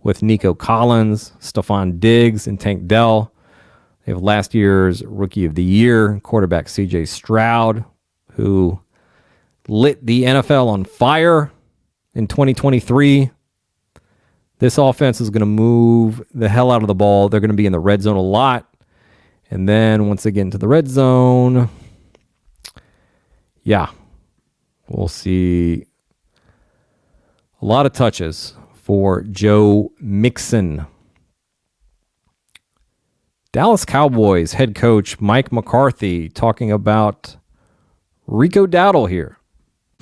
with Nico Collins, Stephon Diggs, and Tank Dell. They have last year's Rookie of the Year quarterback C.J. Stroud, who lit the NFL on fire in 2023. This offense is going to move the hell out of the ball. They're going to be in the red zone a lot. And then once they get into the red zone, yeah, we'll see a lot of touches for Joe Mixon. Dallas Cowboys head coach Mike McCarthy talking about Rico Dowdle here.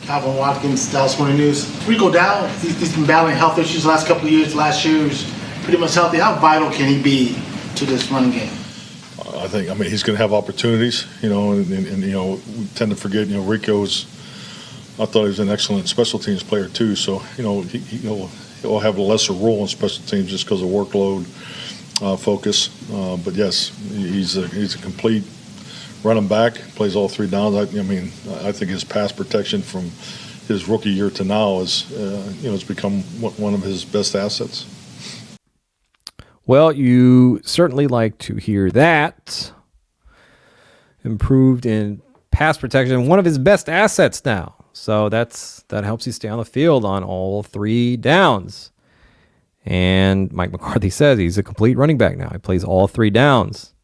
Calvin Watkins, Dallas Morning News. Rico Dowdle, he's been battling health issues the last couple of years. Last year he was pretty much healthy. How vital can he be to this running game? I mean, he's going to have opportunities, and we tend to forget, Rico's, I thought he was an excellent special teams player too. So, he'll have a lesser role in special teams just because of workload. Focus, but yes, he's a complete running back. Plays all three downs. I think his pass protection from his rookie year to now is, it's become one of his best assets. Well, you certainly like to hear that. Improved in pass protection, one of his best assets now. So that helps you stay on the field on all three downs. And Mike McCarthy says he's a complete running back now. He plays all three downs.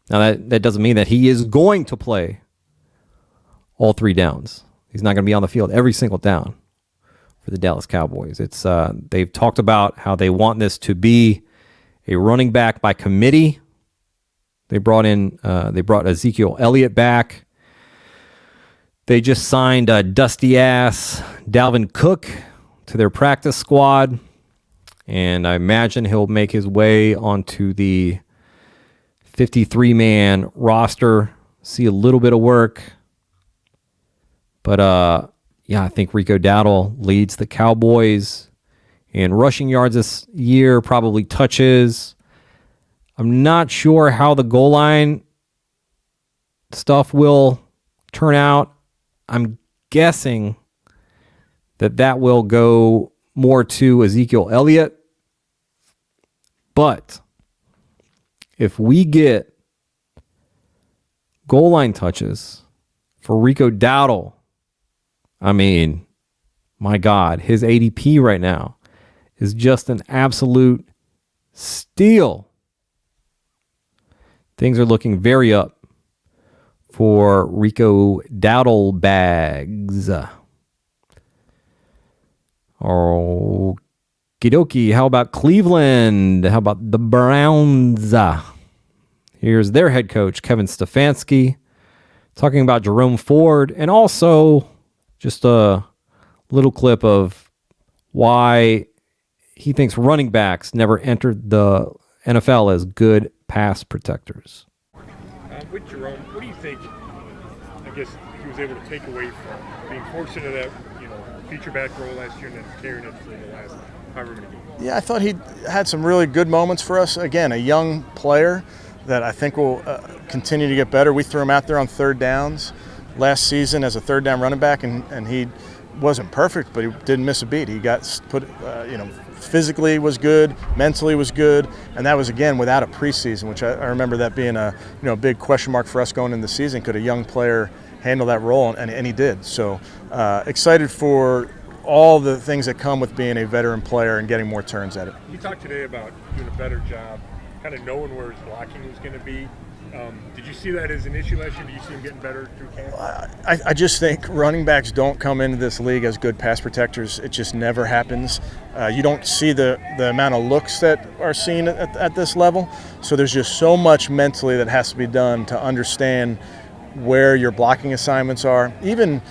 Now, that doesn't mean that he is going to play all three downs. He's not going to be on the field every single down for the Dallas Cowboys. They've talked about how they want this to be a running back by committee. They brought Ezekiel Elliott back. They just signed dusty-ass Dalvin Cook to their practice squad. And I imagine he'll make his way onto the 53-man roster, see a little bit of work. But, I think Rico Dowdle leads the Cowboys in rushing yards this year, probably touches. I'm not sure how the goal line stuff will turn out. I'm guessing that will go more to Ezekiel Elliott. But if we get goal line touches for Rico Dowdle, I mean, my God, his ADP right now is just an absolute steal. Things are looking very up for Rico Dowdle bags. Okie dokie. How about Cleveland? How about the Browns? Here's their head coach, Kevin Stefanski, talking about Jerome Ford, and also just a little clip of why he thinks running backs never entered the NFL as good pass protectors. With Jerome, what do you think, I guess, he was able to take away from being fortunate that, feature back role last year and then carrying it for the last however many games? Yeah, I thought he had some really good moments for us. Again, a young player that I think will continue to get better. We threw him out there on third downs last season as a third down running back, and he wasn't perfect, but he didn't miss a beat. He got put, physically was good, mentally was good, and that was, again, without a preseason, which I remember that being a big question mark for us going into the season. Could a young player handle that role? And he did. So excited for all the things that come with being a veteran player and getting more turns at it. You talked today about doing a better job, kind of knowing where his blocking was going to be. Did you see that as an issue last year? Did you see him getting better through camp? I just think running backs don't come into this league as good pass protectors. It just never happens. You don't see the amount of looks that are seen at this level. So there's just so much mentally that has to be done to understand where your blocking assignments are. Even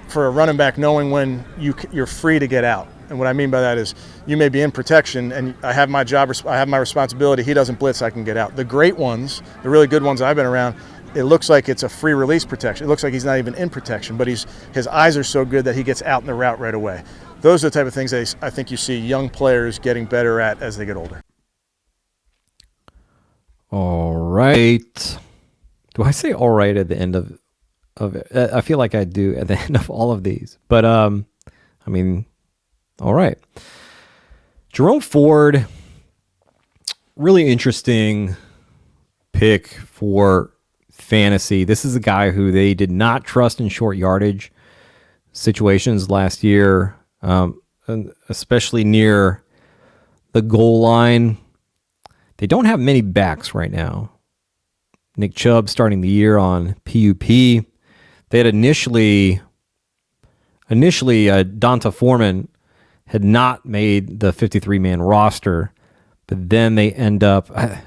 for a running back, knowing when you're free to get out. And what I mean by that is you may be in protection and I have my job, I have my responsibility. He doesn't blitz, I can get out. The great ones, the really good ones I've been around, it looks like it's a free release protection. It looks like he's not even in protection, but his eyes are so good that he gets out in the route right away. Those are the type of things that I think you see young players getting better at as they get older. All right. Do I say all right at the end of it? I feel like I do at the end of all of these. But, all right. Jerome Ford, really interesting pick for fantasy. This is a guy who they did not trust in short yardage situations last year, and especially near the goal line. They don't have many backs right now. Nick Chubb starting the year on PUP. They had initially Donta Foreman had not made the 53-man roster, but then they end up. I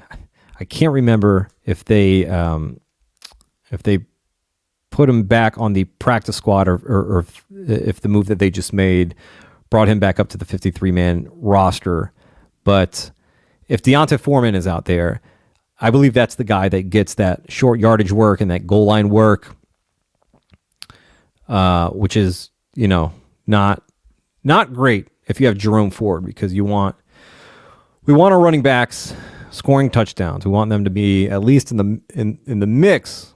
can't remember if they put him back on the practice squad or if the move that they just made brought him back up to the 53-man roster. But if Deonta Foreman is out there, I believe that's the guy that gets that short yardage work and that goal line work, which is, not great if you have Jerome Ford, because we want our running backs scoring touchdowns. We want them to be at least in the mix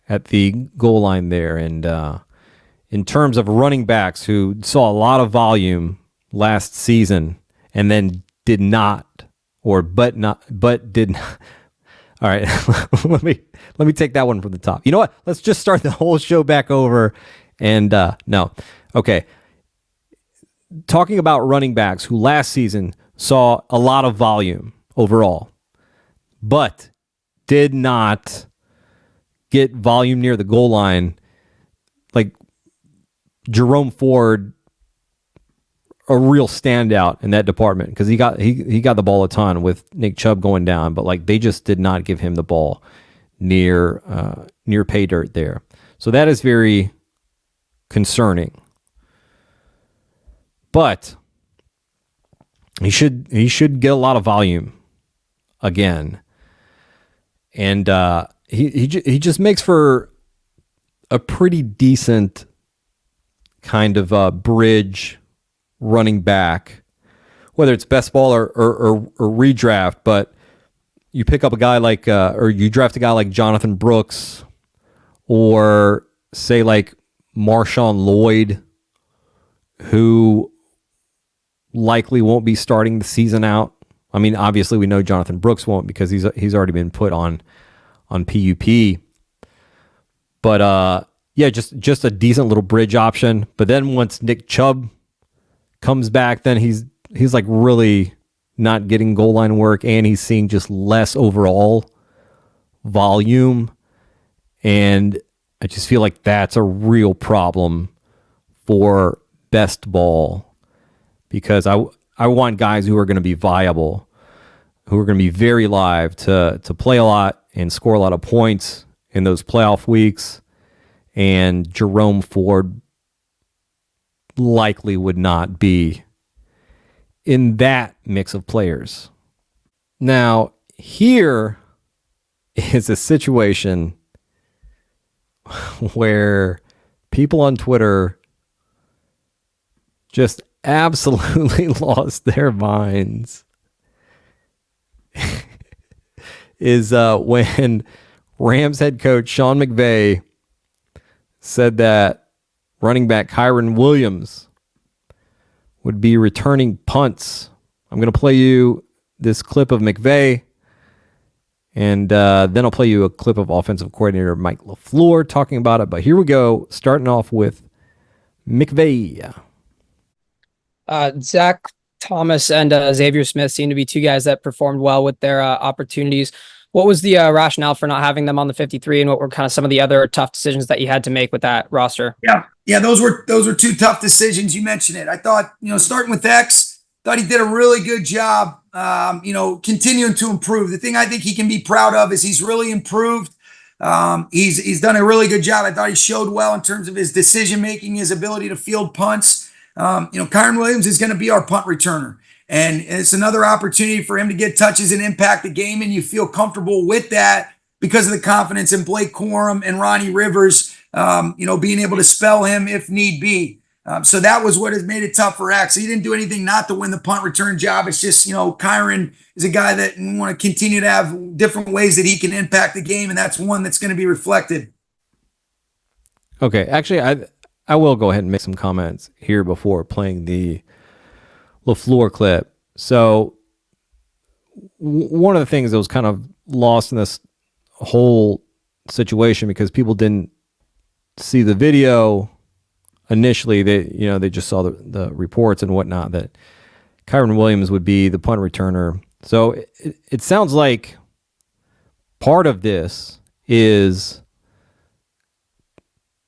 at the goal line there. And in terms of running backs who saw a lot of volume last season and then did not. All right, let me take that one from the top. You know what? Let's just start the whole show back over. And no, okay. Talking about running backs who last season saw a lot of volume overall, but did not get volume near the goal line, like Jerome Ford, a real standout in that department, because he got the ball a ton with Nick Chubb going down, but like they just did not give him the ball near pay dirt there. So that is very concerning. But he should get a lot of volume again, and he just makes for a pretty decent kind of bridge running back, whether it's best ball or redraft. But you pick up a guy like, or you draft a guy like Jonathan Brooks, or say like Marshawn Lloyd, who likely won't be starting the season out. I mean, obviously we know Jonathan Brooks won't, because he's already been put on PUP. But yeah, just a decent little bridge option. But then once Nick Chubb comes back, then he's like really not getting goal line work, and he's seeing just less overall volume. And I just feel like that's a real problem for best ball, because I want guys who are going to be viable, who are going to be very live to play a lot and score a lot of points in those playoff weeks. And Jerome Ford likely would not be in that mix of players. Now, here is a situation where people on Twitter just absolutely lost their minds is when Rams head coach Sean McVay said that running back Kyren Williams would be returning punts. I'm going to play you this clip of McVay, and then I'll play you a clip of offensive coordinator Mike LaFleur talking about it. But here we go, starting off with McVay. Zach Thomas and Xavier Smith seem to be two guys that performed well with their opportunities. What was the rationale for not having them on the 53, and what were kind of some of the other tough decisions that you had to make with that roster? Yeah, those were two tough decisions. You mentioned it. I thought, starting with X, thought he did a really good job, continuing to improve. The thing I think he can be proud of is he's really improved. He's done a really good job. I thought he showed well in terms of his decision-making, his ability to field punts. Kyren Williams is going to be our punt returner. And it's another opportunity for him to get touches and impact the game, and you feel comfortable with that because of the confidence in Blake Corum and Ronnie Rivers, being able to spell him if need be. So that was what has made it tough for X. He didn't do anything not to win the punt return job. It's just, Kyren is a guy that we want to continue to have different ways that he can impact the game, and that's one that's going to be reflected. Okay, actually, I will go ahead and make some comments here before playing the LaFleur clip. So one of the things that was kind of lost in this whole situation, because people didn't see the video initially, they just saw the reports and whatnot that Kyren Williams would be the punt returner. So it sounds like part of this is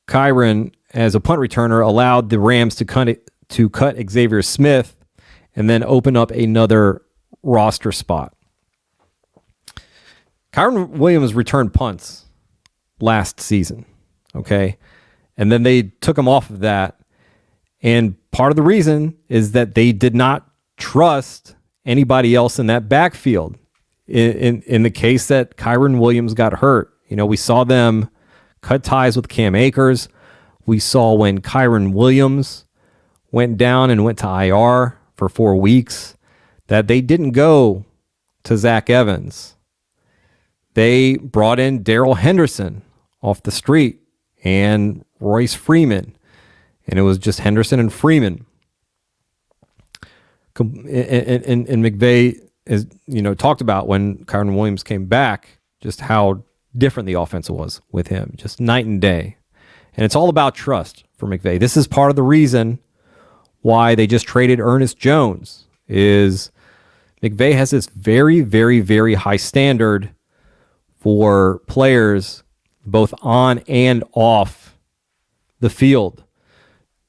Kyren, as a punt returner, allowed the Rams to cut Xavier Smith and then open up another roster spot. Kyren Williams returned punts last season, okay? And then they took him off of that. And part of the reason is that they did not trust anybody else in that backfield. In the case that Kyren Williams got hurt, we saw them cut ties with Cam Akers. We saw when Kyren Williams went down and went to IR for 4 weeks, that they didn't go to Zach Evans. They brought in Darrell Henderson off the street and Royce Freeman, and it was just Henderson and Freeman. And McVay is, talked about when Kyren Williams came back, just how different the offense was with him, just night and day. And it's all about trust for McVay. This is part of the reason why they just traded Ernest Jones, is McVay has this very, very, very high standard for players both on and off the field.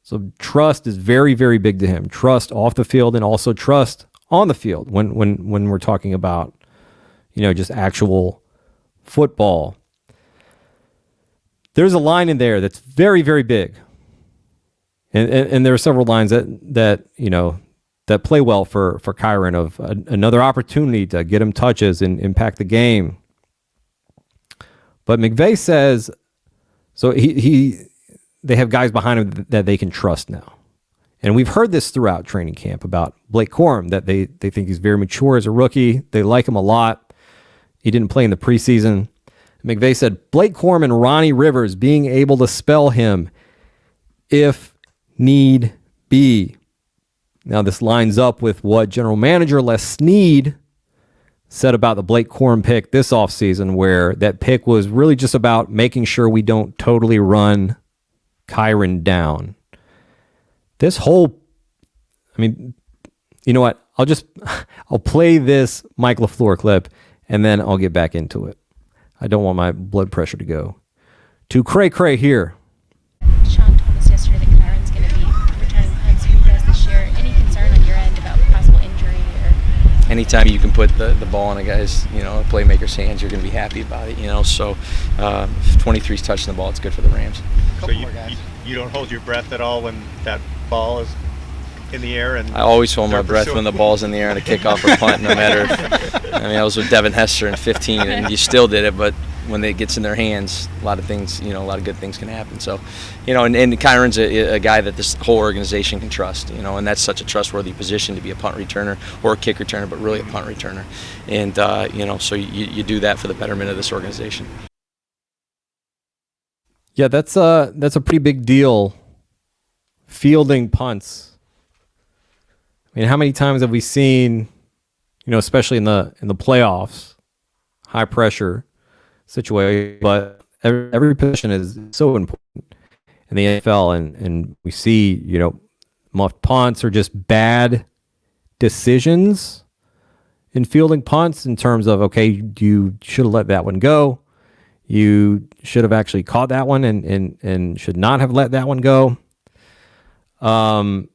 So trust is very, very big to him. Trust off the field and also trust on the field when we're talking about, just actual football. There's a line in there that's very, very big. And there are several lines that play well for Kyren, of another opportunity to get him touches and impact the game. But McVay says, so they have guys behind him that they can trust now. And we've heard this throughout training camp about Blake Corum, that they think he's very mature as a rookie. They like him a lot. He didn't play in the preseason. McVay said Blake Corum and Ronnie Rivers being able to spell him if need be. Now, this lines up with what general manager Les Snead said about the Blake Corum pick this offseason, where that pick was really just about making sure we don't totally run Kyren down. This whole, you know what? I'll play this Mike LaFleur clip, and then I'll get back into it. I don't want my blood pressure to go too cray-cray here. Sean told us yesterday that Kyren's going to be returning punts for you guys this year. Any concern on your end about possible injury? Anytime you can put the ball in a guy's, a playmaker's hands, you're going to be happy about it, So if 23's touching the ball, it's good for the Rams. So you don't hold your breath at all when that ball is in the air? And I always hold my breath when the ball's in the air and a kickoff or punt, no matter if, I was with Devin Hester in 15 and you still did it, but when it gets in their hands, a lot of things, a lot of good things can happen. So, and Kyren's a guy that this whole organization can trust, and that's such a trustworthy position to be a punt returner or a kick returner, but really a punt returner. And, so you do that for the betterment of this organization. Yeah, that's a pretty big deal. Fielding punts. I mean, how many times have we seen, especially in the playoffs, high pressure situation, but every position is so important in the NFL, and we see, muffed punts or just bad decisions in fielding punts in terms of, okay, you should have let that one go. You should have actually caught that one and should not have let that one go. And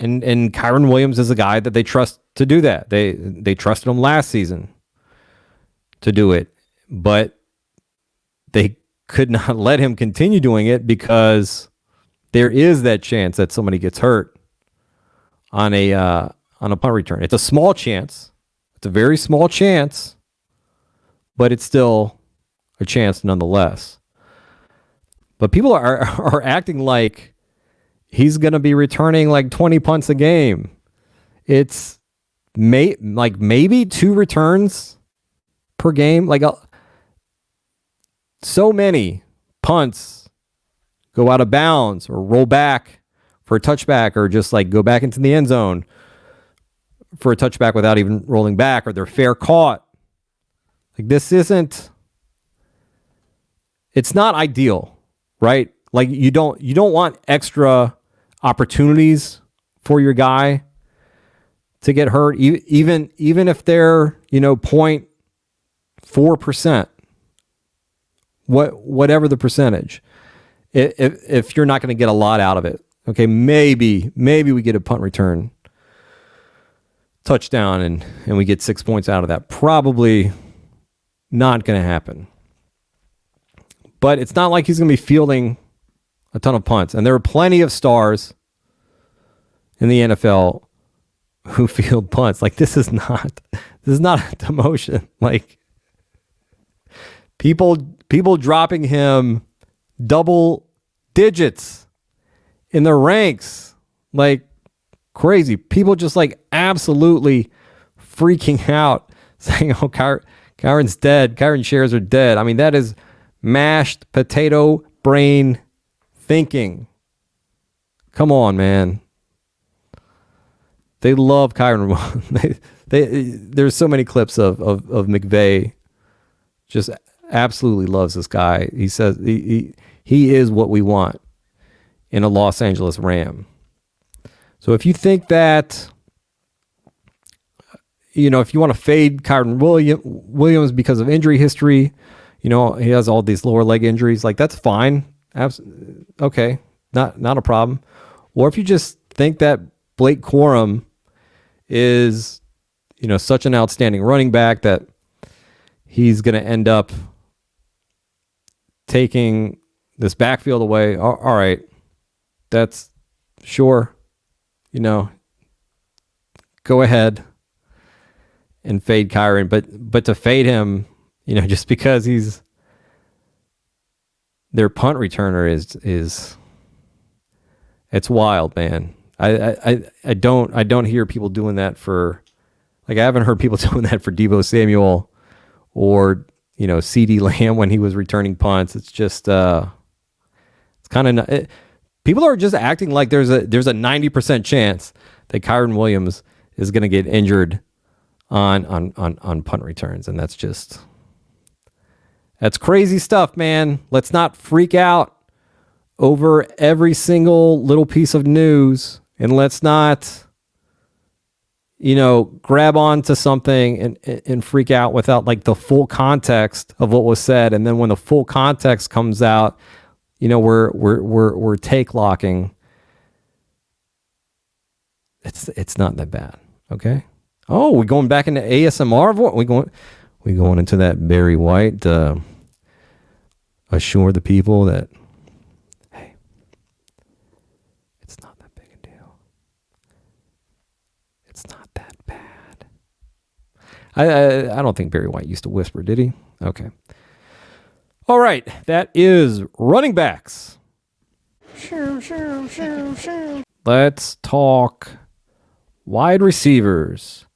Kyren Williams is a guy that they trust to do that. They trusted him last season to do it, but they could not let him continue doing it because there is that chance that somebody gets hurt on a punt return. It's a small chance. It's a very small chance, but it's still a chance nonetheless. But people are acting like he's going to be returning like 20 punts a game. It's maybe 2 returns per game. Like so many punts go out of bounds or roll back for a touchback, or just like go back into the end zone for a touchback without even rolling back, or they're fair caught. Like it's not ideal, right? Like you don't want extra opportunities for your guy to get hurt, even if they're 0.4%, whatever the percentage. If you're not going to get a lot out of it, okay, maybe we get a punt return touchdown and we get 6 points out of that. Probably not going to happen. But it's not like he's going to be fielding a ton of punts. And there are plenty of stars in the NFL who field punts. Like this is not a demotion. Like people dropping him double digits in the ranks like crazy. People just like absolutely freaking out, saying, "Oh, Kyren's dead. Kyren shares are dead." I mean, that is mashed potato brain thinking. Come on, man. They love Kyren. There's so many clips of McVay just absolutely loves this guy. He says he is what we want in a Los Angeles Ram. So if you think that, if you want to fade Kyren Williams because of injury history, he has all these lower leg injuries, like that's fine. Okay, not a problem. Or if you just think that Blake Corum is, such an outstanding running back that he's going to end up taking this backfield away. All right, that's sure. Go ahead and fade Kyren, but to fade him, just because he's their punt returner is it's wild, man. I don't hear people doing that for, like, I haven't heard people doing that for Deebo Samuel or CeeDee Lamb when he was returning punts. It's just it's kind of people are just acting like there's a 90% chance that Kyren Williams is going to get injured on punt returns, and that's crazy stuff, man. Let's not freak out over every single little piece of news, and let's not grab onto something and freak out without like the full context of what was said. And then when the full context comes out, we're take locking. It's not that bad. Okay. Oh, we're going back into ASMR. We going into that Barry White, assure the people that, hey, it's not that big a deal. It's not that bad. I don't think Barry White used to whisper, did he? Okay. All right, that is running backs. Let's talk wide receivers.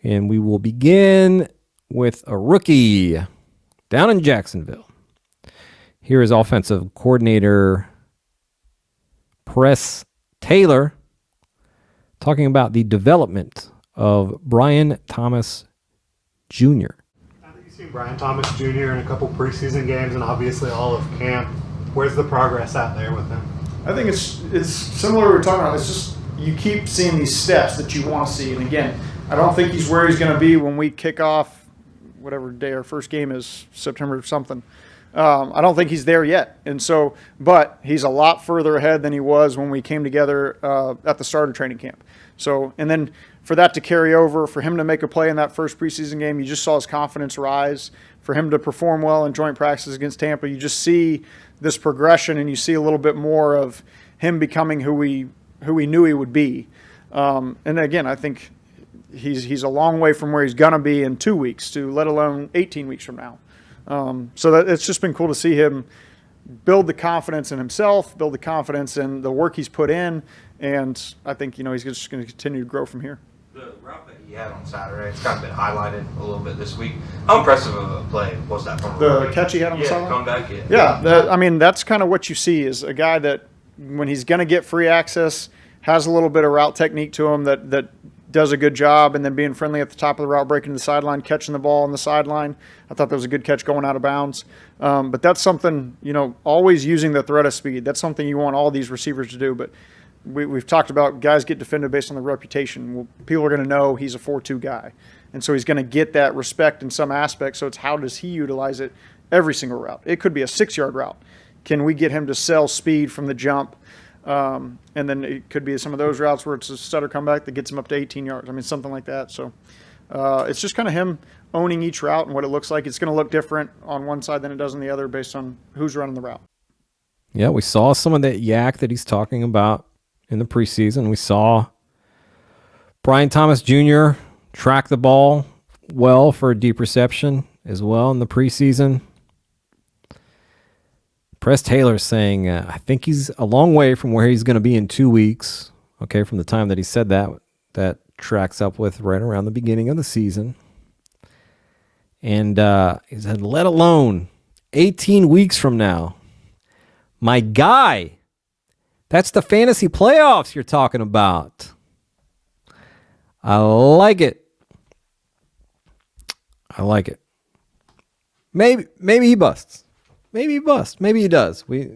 And we will begin with a rookie down in Jacksonville. Here is offensive coordinator Press Taylor talking about the development of Brian Thomas Jr. You've seen Brian Thomas Jr. in a couple preseason games and obviously all of camp. Where's the progress out there with him? I think it's similar to what we're talking about. It's just you keep seeing these steps that you want to see. And again, I don't think he's where he's going to be when we kick off whatever day our first game is, September something. I don't think he's there yet. And so, but he's a lot further ahead than he was when we came together at the start of training camp. So, and then for that to carry over, for him to make a play in that first preseason game, you just saw his confidence rise. For him to perform well in joint practices against Tampa, you just see this progression, and you see a little bit more of him becoming who we knew he would be. And again, I think he's a long way from where he's gonna be in 2 weeks, to let alone 18 weeks from now. So that it's just been cool to see him build the confidence in himself, build the confidence in the work he's put in, and I think he's just going to continue to grow from here. The route that he had on Saturday, it's kind of been highlighted a little bit this week. How impressive of a play was that from the catch he had on the sideline? Comeback, I mean, that's kind of what you see is a guy that when he's going to get free access, has a little bit of route technique to him that does a good job, and then being friendly at the top of the route, breaking to the sideline, catching the ball on the sideline. I thought that was a good catch going out of bounds. But that's something, always using the threat of speed. That's something you want all these receivers to do. But we've talked about guys get defended based on their reputation. Well, people are going to know he's a 4-2 guy. And so he's going to get that respect in some aspect. So it's how does he utilize it every single route? It could be a 6-yard route. Can we get him to sell speed from the jump? And then it could be some of those routes where it's a stutter comeback that gets him up to 18 yards. I mean, something like that. So it's just kind of him owning each route and what it looks like. It's going to look different on one side than it does on the other based on who's running the route. Yeah, we saw some of that yak that he's talking about in the preseason. We saw Brian Thomas Jr. track the ball well for a deep reception as well in the preseason. Press Taylor saying, I think he's a long way from where he's going to be in 2 weeks. Okay, from the time that he said that tracks up with right around the beginning of the season. And he said, let alone 18 weeks from now. My guy, that's the fantasy playoffs you're talking about. I like it. I like it. Maybe he busts. Maybe he busts. Maybe he does. We've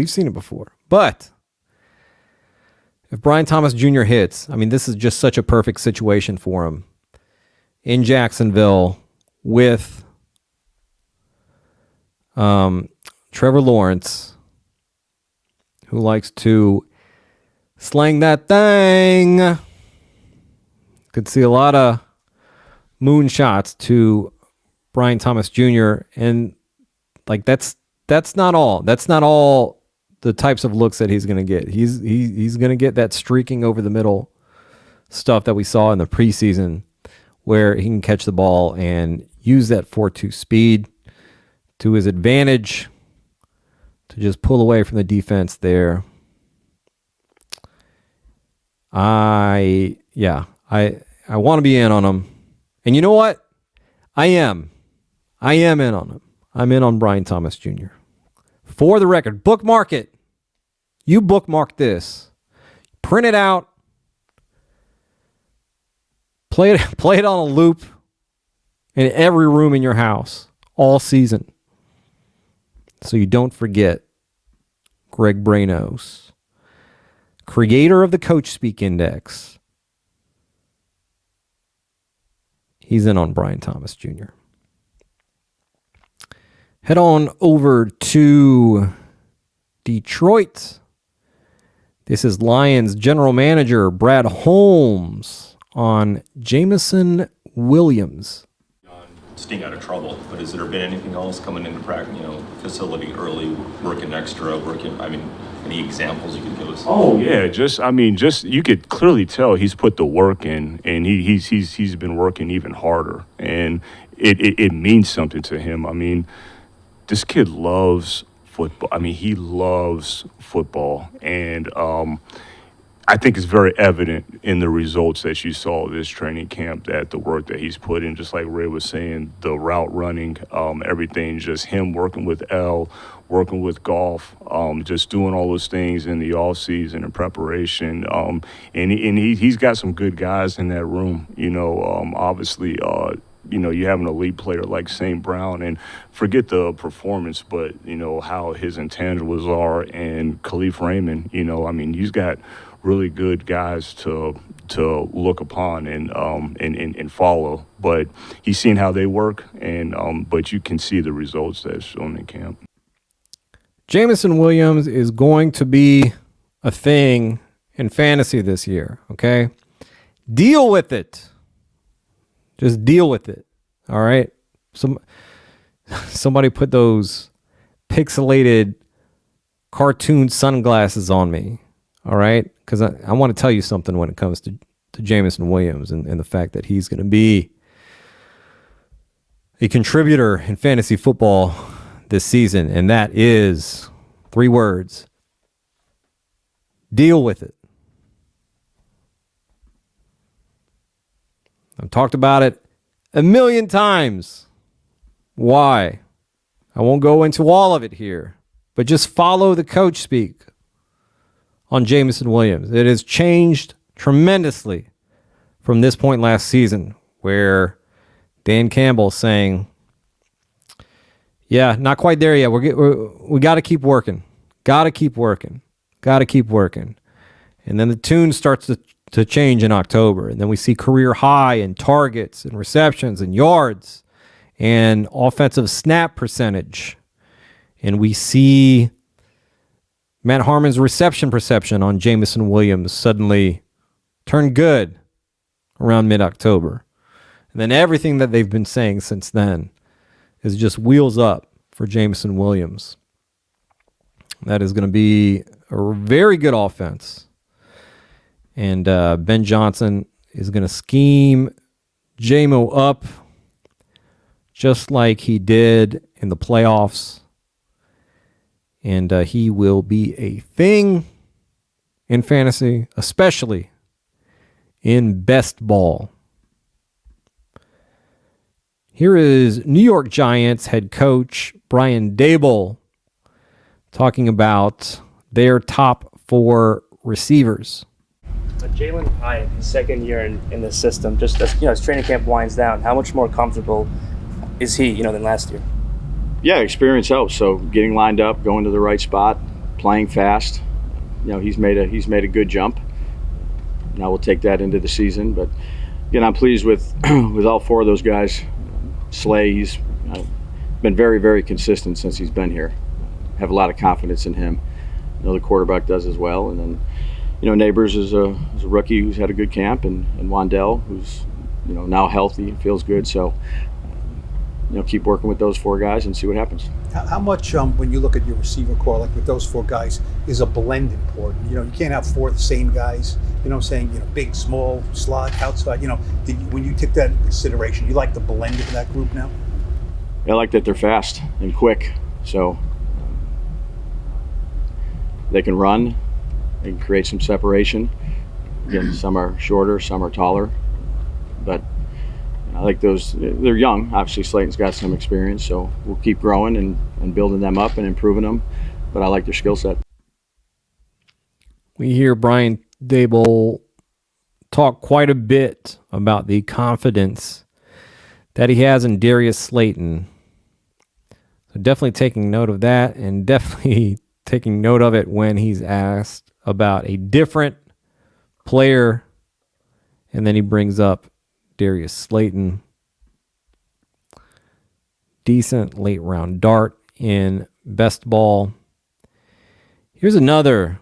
seen it before. But if Brian Thomas Jr. hits, I mean, this is just such a perfect situation for him in Jacksonville with Trevor Lawrence, who likes to slang that thing. Could see a lot of moonshots to Brian Thomas Jr. and like that's not all. That's not all the types of looks that he's going to get. He's going to get that streaking over the middle stuff that we saw in the preseason, where he can catch the ball and use that 4.2 speed to his advantage to just pull away from the defense there. I want to be in on him. And you know what? I am in on him. I'm in on Brian Thomas Jr. For the record, bookmark it. You bookmark this. Print it out. Play it on a loop in every room in your house all season. So you don't forget Greg Branos, creator of the Coachspeak Index. He's in on Brian Thomas Jr. Head on over to Detroit. This is Lions general manager Brad Holmes on Jameson Williams. Staying out of trouble, but has there been anything else coming into practice, facility early, working extra, any examples you could give us? Oh yeah, just you could clearly tell he's put the work in, and he's been working even harder, and it means something to him. I mean, this kid loves football. I mean, he loves football, and I think it's very evident in the results that you saw this training camp, that the work that he's put in, just like Ray was saying, the route running, everything, just him working with L, working with golf, just doing all those things in the off season and preparation. He's got some good guys in that room, obviously. You have an elite player like St. Brown, and forget the performance, but, how his intangibles are. And Khalif Raymond, he's got really good guys to look upon and follow. But he's seen how they work, but you can see the results that's shown in camp. Jameson Williams is going to be a thing in fantasy this year, okay? Deal with it. Just deal with it, all right? Somebody put those pixelated cartoon sunglasses on me, all right? Because I want to tell you something when it comes to Jameson Williams and the fact that he's going to be a contributor in fantasy football this season, and that is 3 words. Deal with it. I've talked about it a million times. Why? I won't go into all of it here, but just follow the Coachspeak on Jameson Williams. It has changed tremendously from this point last season, where Dan Campbell's saying, yeah, not quite there yet. We got to keep working. Got to keep working. And then the tune starts to change in October. And then we see career high in targets and receptions and yards and offensive snap percentage. And we see Matt Harmon's reception perception on Jameson Williams suddenly turn good around mid-October. And then everything that they've been saying since then is just wheels up for Jameson Williams. That is going to be a very good offense. And Ben Johnson is going to scheme JMO up just like he did in the playoffs. And he will be a thing in fantasy, especially in best ball. Here is New York Giants head coach Brian Dable talking about their top 4 receivers. Jalen Hyatt, his second year in the system, just as training camp winds down, how much more comfortable is he, than last year? Yeah, experience helps. So getting lined up, going to the right spot, playing fast. He's made a good jump. Now we'll take that into the season. But again, I'm pleased with all 4 of those guys. Slay, he's been very, very consistent since he's been here. Have a lot of confidence in him. I know the quarterback does as well. And then, Neighbors is a rookie who's had a good camp, and Wandell, who's now healthy, feels good. So keep working with those 4 guys and see what happens. How much, when you look at your receiver core, like with those 4 guys, is a blend important? You can't have 4 of the same guys. Big, small, slot, outside. When you take that into consideration, you like the blend of that group now? I like that they're fast and quick, so they can run and create some separation. Again, some are shorter, some are taller, but I like those. They're young. Obviously, Slayton's got some experience, so we'll keep growing and building them up and improving them, but I like their skill set. We hear Brian Dable talk quite a bit about the confidence that he has in Darius Slayton. So definitely taking note of that, and definitely taking note of it when he's asked about a different player, and then he brings up Darius Slayton. Decent late round dart in best ball. Here's another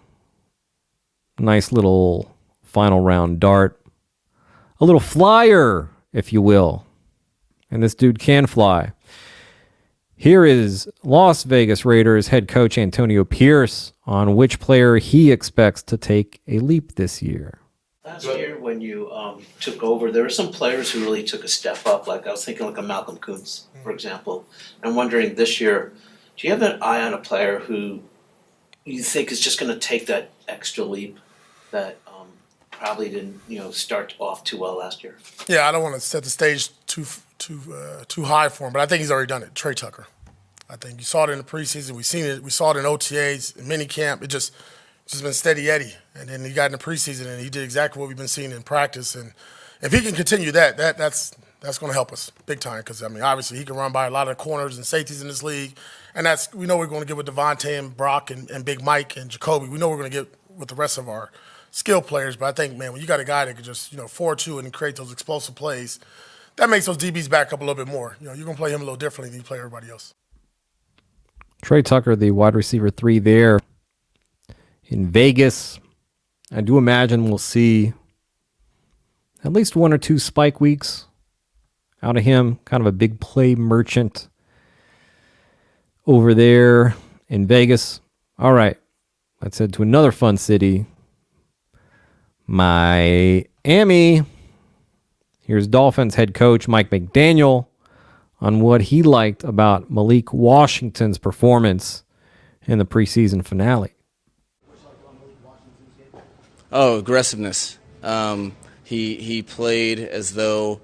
nice little final round dart. A little flyer, if you will. And this dude can fly. Here is Las Vegas Raiders head coach Antonio Pierce on which player he expects to take a leap this year. Last year when you took over, there were some players who really took a step up. Like I was thinking like a Malcolm Kuntz, for example. I'm wondering this year, Do you have an eye on a player who you think is just going to take that extra leap that probably didn't, start off too well last year? Yeah, I don't want to set the stage too high for him, but I think he's already done it. Trey Tucker. I think you saw it in the preseason. We seen it. We saw it in OTAs, in minicamp. It just been steady Eddie. And then he got in the preseason and he did exactly what we've been seeing in practice. And if he can continue that's going to help us big time. Because obviously he can run by a lot of corners and safeties in this league, and we know we're going to get with Devontae and Brock and Big Mike and Jacoby. We know we're going to get with the rest of our skill players. But I think, man, when you got a guy that can just 4-2 and create those explosive plays, that makes those DBs back up a little bit more. You're going to play him a little differently than you play everybody else. Trey Tucker, the wide receiver 3 there in Vegas. I do imagine we'll see at least 1 or 2 spike weeks out of him. Kind of a big play merchant over there in Vegas. All right, let's head to another fun city, Miami. Here's Dolphins head coach Mike McDaniel on what he liked about Malik Washington's performance in the preseason finale. Oh, aggressiveness. He played as though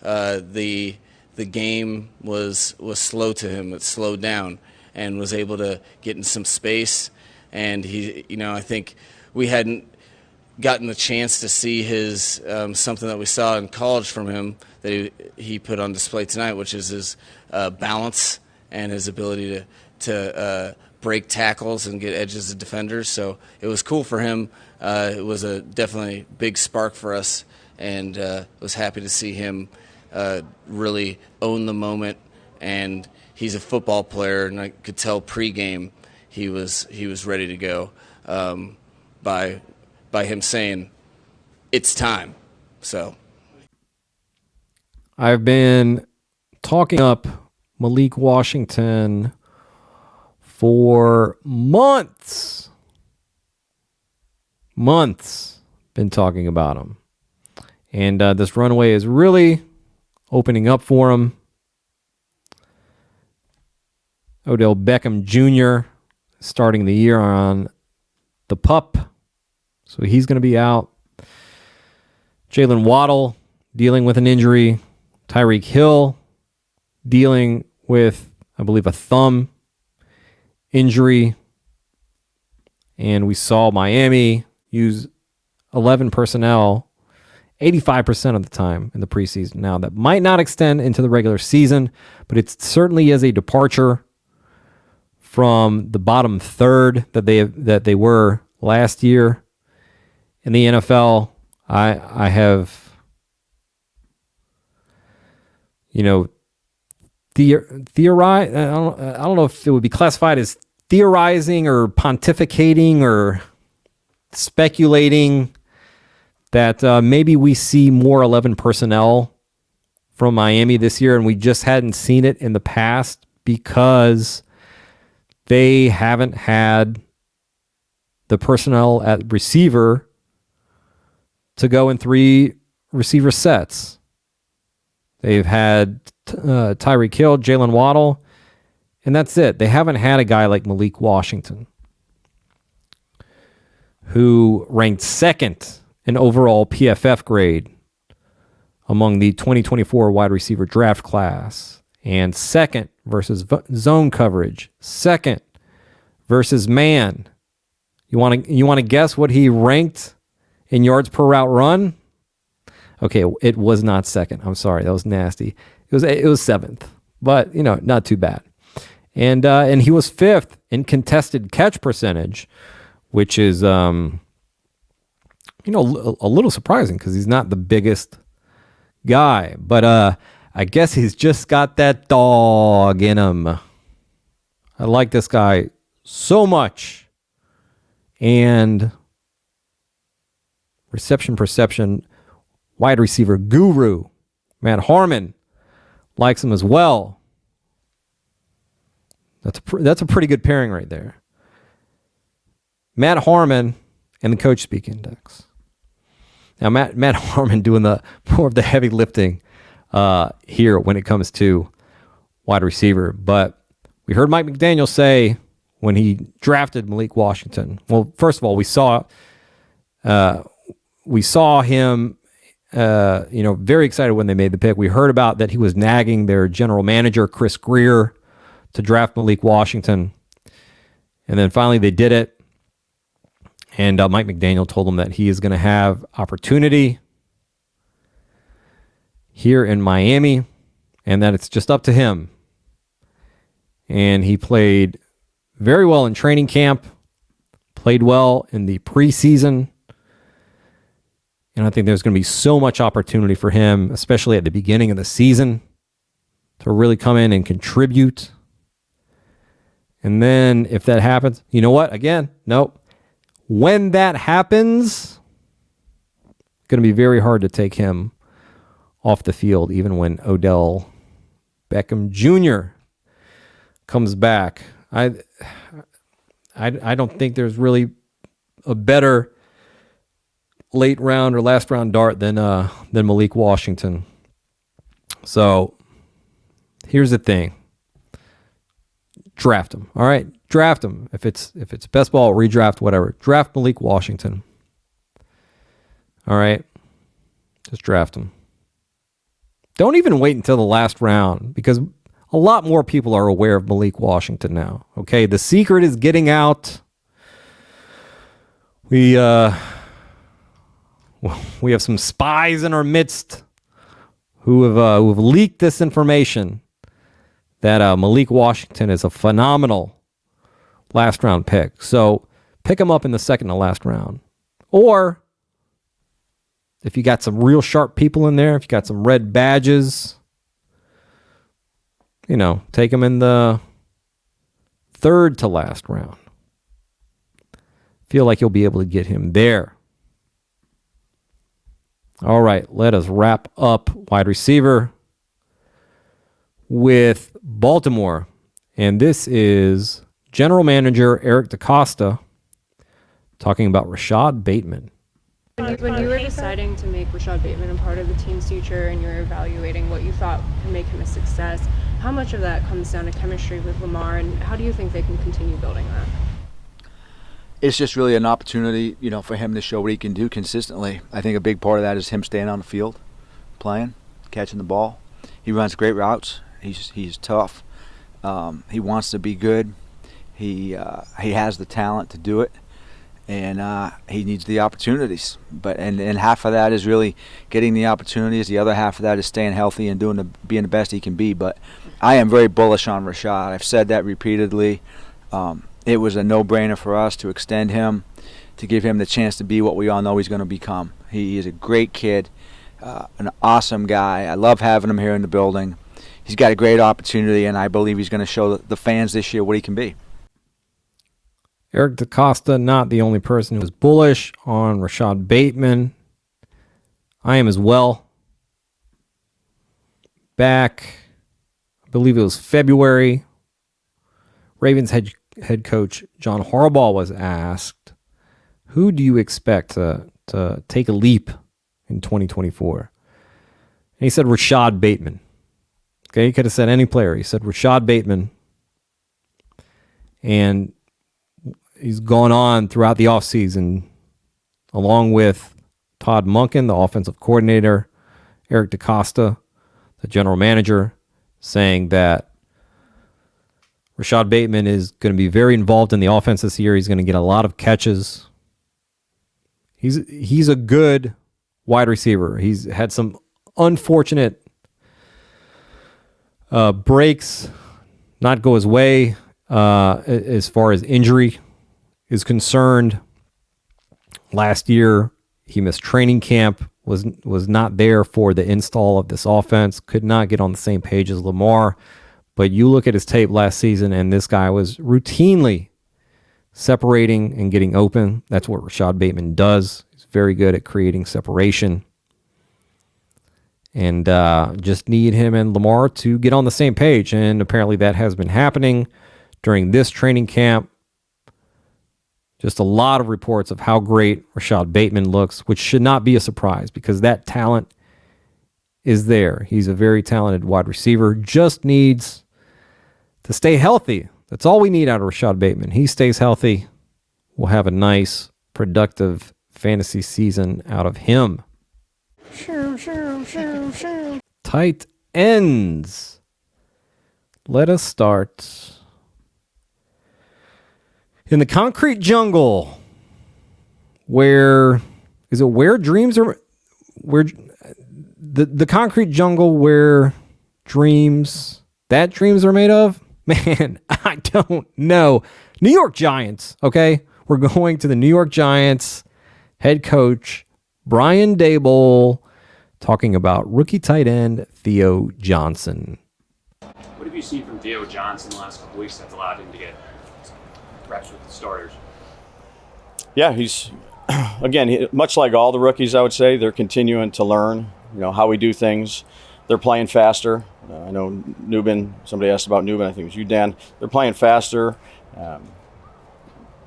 the game was slow to him. It slowed down and was able to get in some space. And I think we hadn't gotten the chance to see his something that we saw in college from him that he put on display tonight, which is his balance and his ability to break tackles and get edges of defenders. So it was cool for him. It was a definitely big spark for us, and was happy to see him really own the moment. And he's a football player, and I could tell pregame he was ready to go by him saying it's time. So I've been talking up Malik Washington for months. Been talking about him. And this runway is really opening up for him. Odell Beckham Jr. starting the year on the PUP. So he's going to be out. Jalen Waddle dealing with an injury. Tyreek Hill dealing with, I believe, a thumb injury. And we saw Miami use 11 personnel 85% of the time in the preseason. Now, that might not extend into the regular season, but it certainly is a departure from the bottom third that they were last year in the NFL. I have, theorized. I don't know if it would be classified as theorizing or pontificating or speculating that maybe we see more 11 personnel from Miami this year, and we just hadn't seen it in the past because they haven't had the personnel at receiver to go in 3 receiver sets. They've had Tyreek Hill, Jalen Waddle, and that's it. They haven't had a guy like Malik Washington, who ranked second in overall PFF grade among the 2024 wide receiver draft class, and second versus zone coverage, second versus man. You want to guess what he ranked in yards per route run? Okay, it was not second. I'm sorry, that was nasty. It was seventh, but not too bad. And he was fifth in contested catch percentage, which is a little surprising because he's not the biggest guy, but I guess he's just got that dog in him. I like this guy so much. And reception perception wide receiver guru Matt Harmon likes him as well. That's a pretty good pairing right there. Matt Harmon and the Coachspeak Index. Now, Matt Harmon doing more of the heavy lifting here when it comes to wide receiver. But We heard Mike McDaniel say when he drafted Malik Washington. Well, first of all, we saw him, very excited when they made the pick. We heard about that he was nagging their general manager, Chris Greer, to draft Malik Washington. And then finally they did it. And Mike McDaniel told him that he is going to have opportunity here in Miami and that it's just up to him. And he played very well in training camp, played well in the preseason. And I think there's going to be so much opportunity for him, especially at the beginning of the season, to really come in and contribute. And then if that happens, you know what? Again, nope. When that happens, it's going to be very hard to take him off the field, even when Odell Beckham Jr. comes back. I don't think there's really a better late round or last round dart than Malik Washington. So here's the thing. Draft him. All right. Draft him. If it's best ball, redraft, whatever. Draft Malik Washington. All right. Just draft him. Don't even wait until the last round, because a lot more people are aware of Malik Washington now. Okay. The secret is getting out. We have some spies in our midst who have leaked this information that Malik Washington is a phenomenal last round pick. So pick him up in the second to last round. Or if you got some real sharp people in there, if you got some red badges, take him in the third to last round. Feel like you'll be able to get him there. All right, let us wrap up wide receiver with Baltimore. And this is General Manager Eric DeCosta talking about Rashad Bateman. When you were deciding to make Rashad Bateman a part of the team's future and you were evaluating what you thought could make him a success, how much of that comes down to chemistry with Lamar, and how do you think they can continue building that? It's just really an opportunity, for him to show what he can do consistently. I think a big part of that is him staying on the field, playing, catching the ball. He runs great routes. He's tough. He wants to be good. He has the talent to do it, and he needs the opportunities. And half of that is really getting the opportunities. The other half of that is staying healthy and being the best he can be. But I am very bullish on Rashad. I've said that repeatedly. It was a no-brainer for us to extend him, to give him the chance to be what we all know he's going to become. He is a great kid, an awesome guy. I love having him here in the building. He's got a great opportunity, and I believe he's going to show the fans this year what he can be. Eric DeCosta, not the only person who was bullish on Rashad Bateman. I am as well. Back, I believe it was February, Ravens head coach John Harbaugh was asked, who do you expect to take a leap in 2024? And he said Rashad Bateman. Okay, he could have said any player. He said Rashad Bateman. And he's gone on throughout the offseason, along with Todd Monken, the offensive coordinator, Eric DeCosta, the general manager, saying that Rashad Bateman is going to be very involved in the offense this year. He's going to get a lot of catches. He's a good wide receiver. He's had some unfortunate breaks not go his way as far as injury is concerned. Last year, he missed training camp, was not there for the install of this offense, could not get on the same page as Lamar. But you look at his tape last season, and this guy was routinely separating and getting open. That's what Rashad Bateman does. He's very good at creating separation. And just need him and Lamar to get on the same page. And apparently that has been happening during this training camp. Just a lot of reports of how great Rashad Bateman looks, which should not be a surprise because that talent is there. He's a very talented wide receiver. Just needs to stay healthy. That's all we need out of Rashad Bateman. He stays healthy. We'll have a nice, productive fantasy season out of him. Tight ends. Let us start in the concrete jungle. Where dreams are, where the concrete jungle where dreams are made of? Man, I don't know. New York Giants, okay? We're going to the New York Giants head coach Brian Daboll talking about rookie tight end Theo Johnson. What have you seen from Theo Johnson the last couple weeks that's allowed him to get reps with the starters? Yeah, he's, again, much like all the rookies, I would say, they're continuing to learn, how we do things. They're playing faster. I know Nubin, somebody asked about Nubin, I think it was you, Dan. They're playing faster.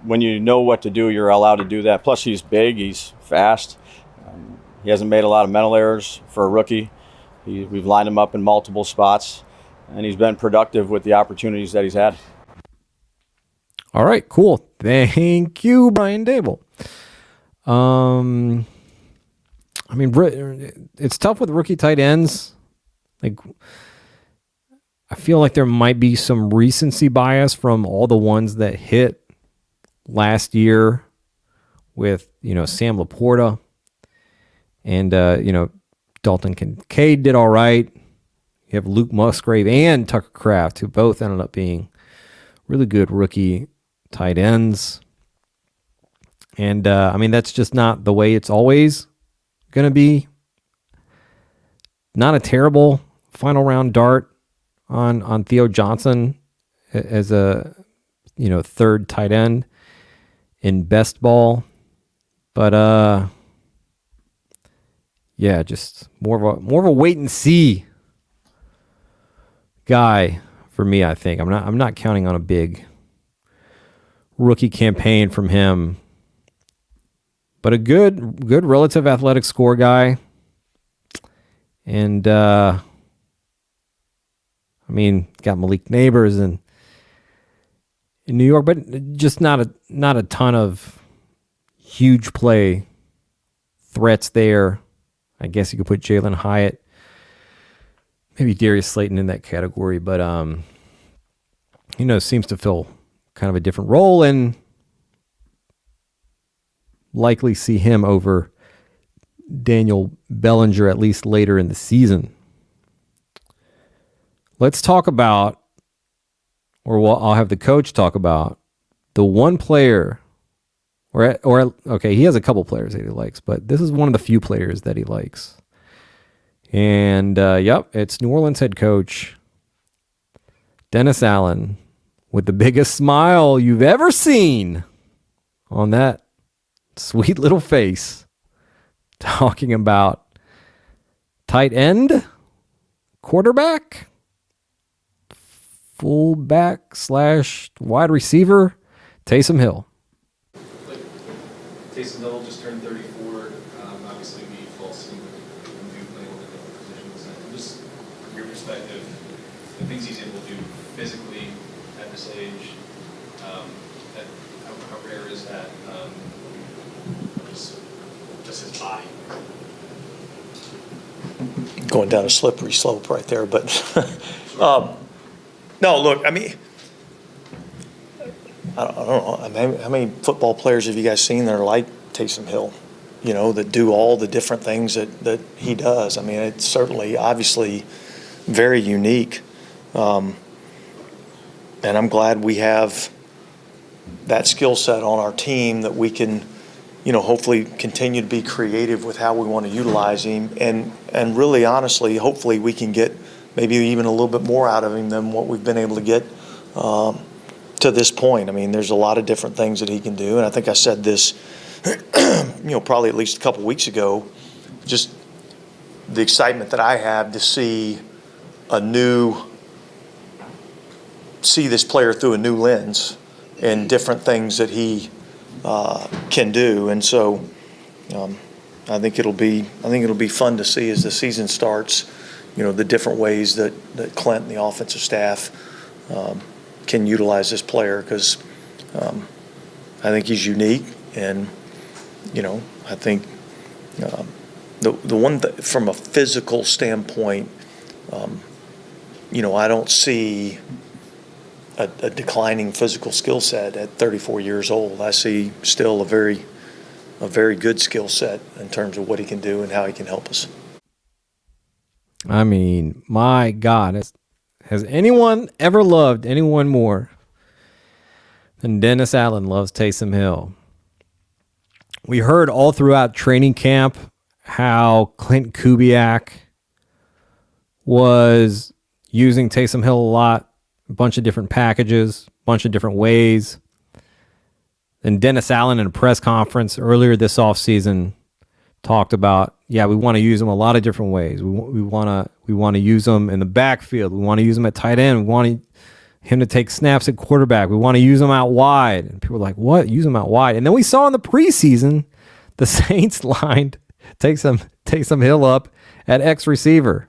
When you know what to do, you're allowed to do that. Plus, he's big, he's fast. He hasn't made a lot of mental errors for a rookie. We've lined him up in multiple spots, and he's been productive with the opportunities that he's had. All right, cool. Thank you, Brian Daboll. It's tough with rookie tight ends. Like, I feel like there might be some recency bias from all the ones that hit last year with, Sam Laporta and, Dalton Kincaid did all right. You have Luke Musgrave and Tucker Kraft, who both ended up being really good rookie tight ends. And, that's just not the way it's always going to be. Not a terrible final round dart on Theo Johnson as a, third tight end in best ball. But, yeah, just more of a wait and see guy for me, I think. I'm not counting on a big rookie campaign from him. But a good relative athletic score guy. And, got Malik Neighbors in New York, but just not a ton of huge play threats there. I guess you could put Jalen Hyatt, maybe Darius Slayton in that category, but, seems to fill kind of a different role and likely see him over Daniel Bellinger, at least later in the season. Let's talk about, I'll have the coach talk about the one player, he has a couple players that he likes, but this is one of the few players that he likes. And, it's New Orleans head coach Dennis Allen with the biggest smile you've ever seen on that sweet little face, talking about tight end, quarterback, fullback / wide receiver, Taysom Hill. Taysom Hill just turned 34. Obviously, we fall asleep when we play all the different positions. And just from your perspective, the things he's able to do physically at this age, how rare is that? Just his body. Going down a slippery slope right there, but no, look, I don't know. How many football players have you guys seen that are like Taysom Hill? That do all the different things that he does. It's certainly, obviously, very unique. And I'm glad we have that skill set on our team that we can, hopefully continue to be creative with how we want to utilize him. And really, honestly, hopefully we can get maybe even a little bit more out of him than what we've been able to get to this point. There's a lot of different things that he can do. And I think I said this, probably at least a couple weeks ago, just the excitement that I have to see this player through a new lens and different things that he can do. And so I think it'll be fun to see as the season starts, the different ways that Clint and the offensive staff can utilize this player because I think he's unique, and I think the one from a physical standpoint, I don't see a declining physical skill set at 34 years old. I see still a very good skill set in terms of what he can do and how he can help us. I mean, my God, has anyone ever loved anyone more than Dennis Allen loves Taysom Hill? We heard all throughout training camp how Clint Kubiak was using Taysom Hill a lot, a bunch of different packages, a bunch of different ways. And Dennis Allen in a press conference earlier this offseason talked about, we want to use him a lot of different ways. We want to use him in the backfield. We want to use him at tight end. We want him to take snaps at quarterback. We want to use him out wide. And people were like, what? Use him out wide? And then we saw in the preseason, the Saints lined Taysom Hill up at X receiver.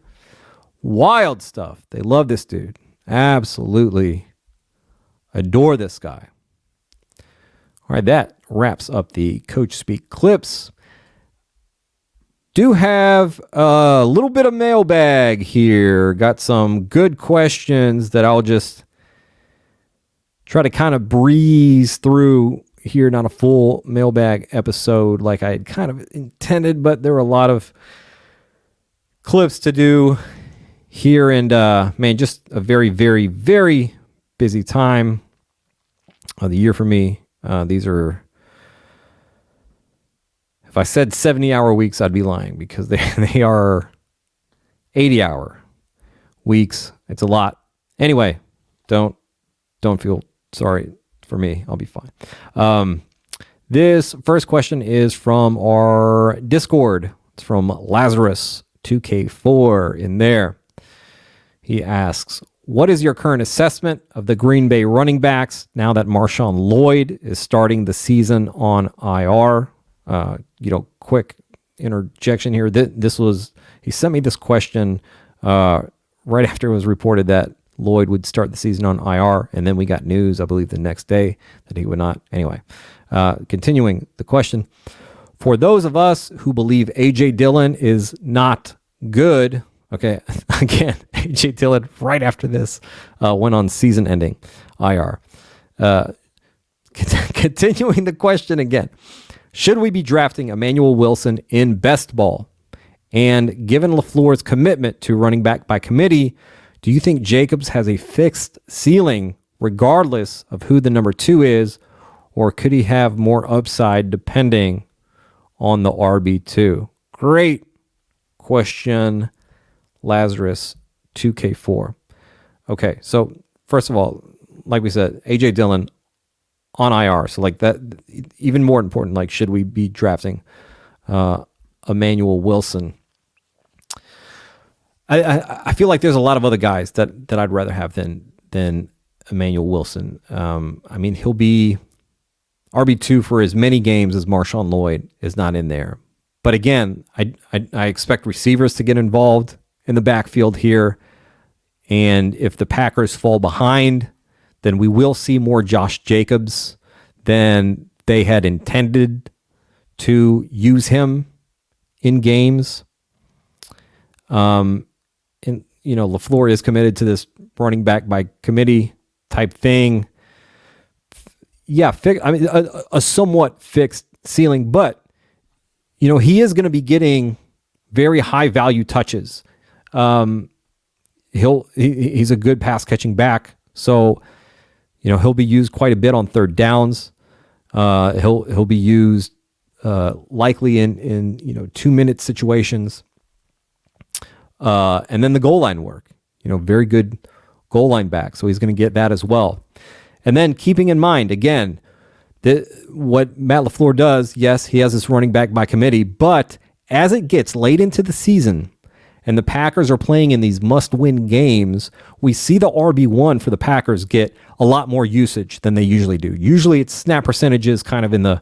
Wild stuff. They love this dude. Absolutely adore this guy. All right, that wraps up the Coach Speak clips. Do have a little bit of mailbag here. Got some good questions that I'll just try to kind of breeze through here. Not a full mailbag episode like I had kind of intended, but there were a lot of clips to do here. And, just a very, very, very busy time of the year for me. These are, if I said 70-hour weeks, I'd be lying because they are 80-hour weeks. It's a lot. Anyway, don't feel sorry for me. I'll be fine. This first question is from our Discord. It's from Lazarus 2K4 in there. He asks, what is your current assessment of the Green Bay running backs now that Marshawn Lloyd is starting the season on IR? Quick interjection here. He sent me this question right after it was reported that Lloyd would start the season on IR, and then we got news, I believe, the next day that he would not. Anyway, continuing the question. For those of us who believe A.J. Dillon is not good, okay, again, A.J. Dillon right after this went on season-ending IR. Continuing the question again. Should we be drafting Emmanuel Wilson in best ball? And given LaFleur's commitment to running back by committee, do you think Jacobs has a fixed ceiling regardless of who the number 2 is, or could he have more upside depending on the RB2? Great question, Lazarus 2K4. Okay, so first of all, like we said, A.J. Dillon on IR. So like that, even more important, like should we be drafting Emmanuel Wilson? I feel like there's a lot of other guys that I'd rather have than Emmanuel Wilson. He'll be RB2 for as many games as Marshawn Lloyd is not in there. But again, I expect receivers to get involved in the backfield here. And if the Packers fall behind, then we will see more Josh Jacobs than they had intended to use him in games. LaFleur is committed to this running back by committee type thing. Yeah, a somewhat fixed ceiling, but he is going to be getting very high value touches. He's a good pass catching back, so he'll be used quite a bit on third downs. He'll be used likely in 2-minute situations. And then the goal line work, very good goal line back. So he's going to get that as well. And then keeping in mind, again, what Matt LaFleur does, yes, he has this running back by committee, but as it gets late into the season and the Packers are playing in these must-win games, we see the RB1 for the Packers get a lot more usage than they usually do. Usually it's snap percentages kind of in the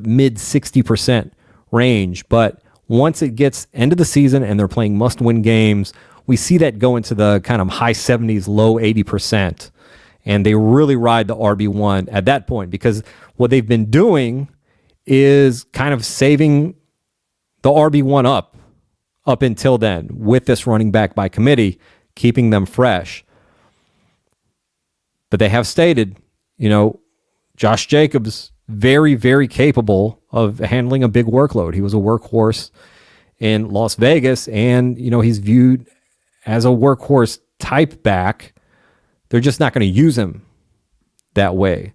mid 60% range, but once it gets end of the season and they're playing must-win games, we see that go into the kind of high 70s, low 80%. And they really ride the RB1 at that point, because what they've been doing is kind of saving the RB1 up until then with this running back by committee, keeping them fresh. But they have stated, Josh Jacobs, very, very capable of handling a big workload. He was a workhorse in Las Vegas, and, he's viewed as a workhorse type back. They're just not going to use him that way,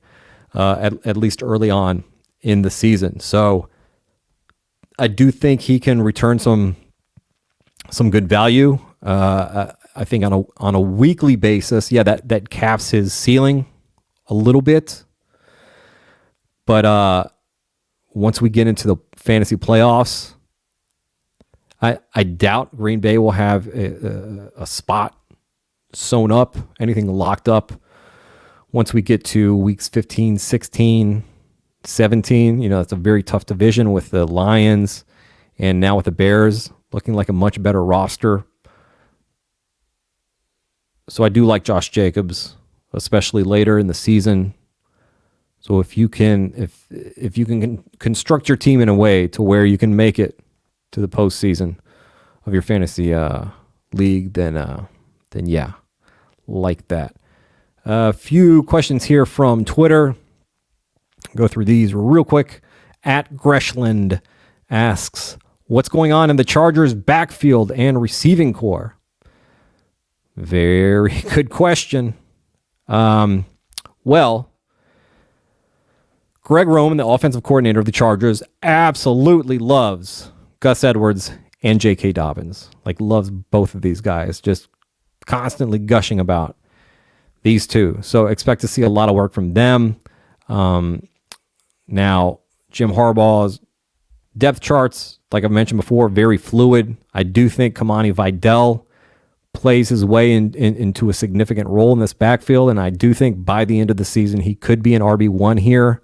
at least early on in the season. So I do think he can return some good value. I think on a weekly basis, that caps his ceiling a little bit. But once we get into the fantasy playoffs, I doubt Green Bay will have a spot sewn up, anything locked up once we get to weeks 15, 16, 17. It's a very tough division with the Lions, and now with the Bears looking like a much better roster. So I do like Josh Jacobs, especially later in the season. So if you can construct your team in a way to where you can make it to the postseason of your fantasy league, then yeah, like that. A few questions here from Twitter. Go through these real quick. At Greshland asks, what's going on in the Chargers backfield and receiving core? Very good question. Well, Greg Roman, the offensive coordinator of the Chargers, absolutely loves Gus Edwards and J.K. Dobbins. Loves both of these guys. Just constantly gushing about these two. So expect to see a lot of work from them. Now, Jim Harbaugh's depth charts, like I mentioned before, very fluid. I do think Kamani Vidal plays his way into a significant role in this backfield, and I do think by the end of the season he could be an RB1 here.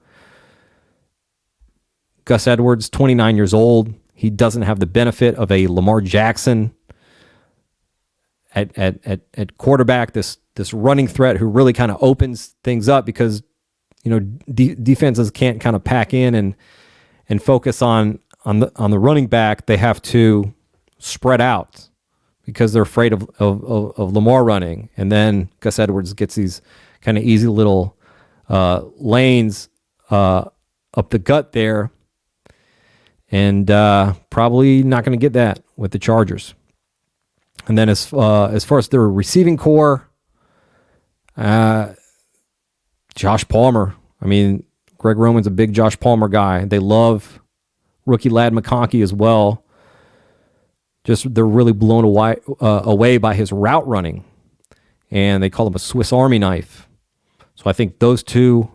Gus Edwards, 29 years old. He doesn't have the benefit of a Lamar Jackson at quarterback, this running threat who really kind of opens things up, because defenses can't kind of pack in and focus on the running back. They have to spread out because they're afraid of Lamar running. And then Gus Edwards gets these kind of easy little lanes up the gut there. And probably not going to get that with the Chargers. And then as far as their receiving core, Josh Palmer. I mean, Greg Roman's a big Josh Palmer guy. They love rookie Ladd McConkey as well. Just they're really blown away by his route running, and they call him a Swiss Army knife. So I think those two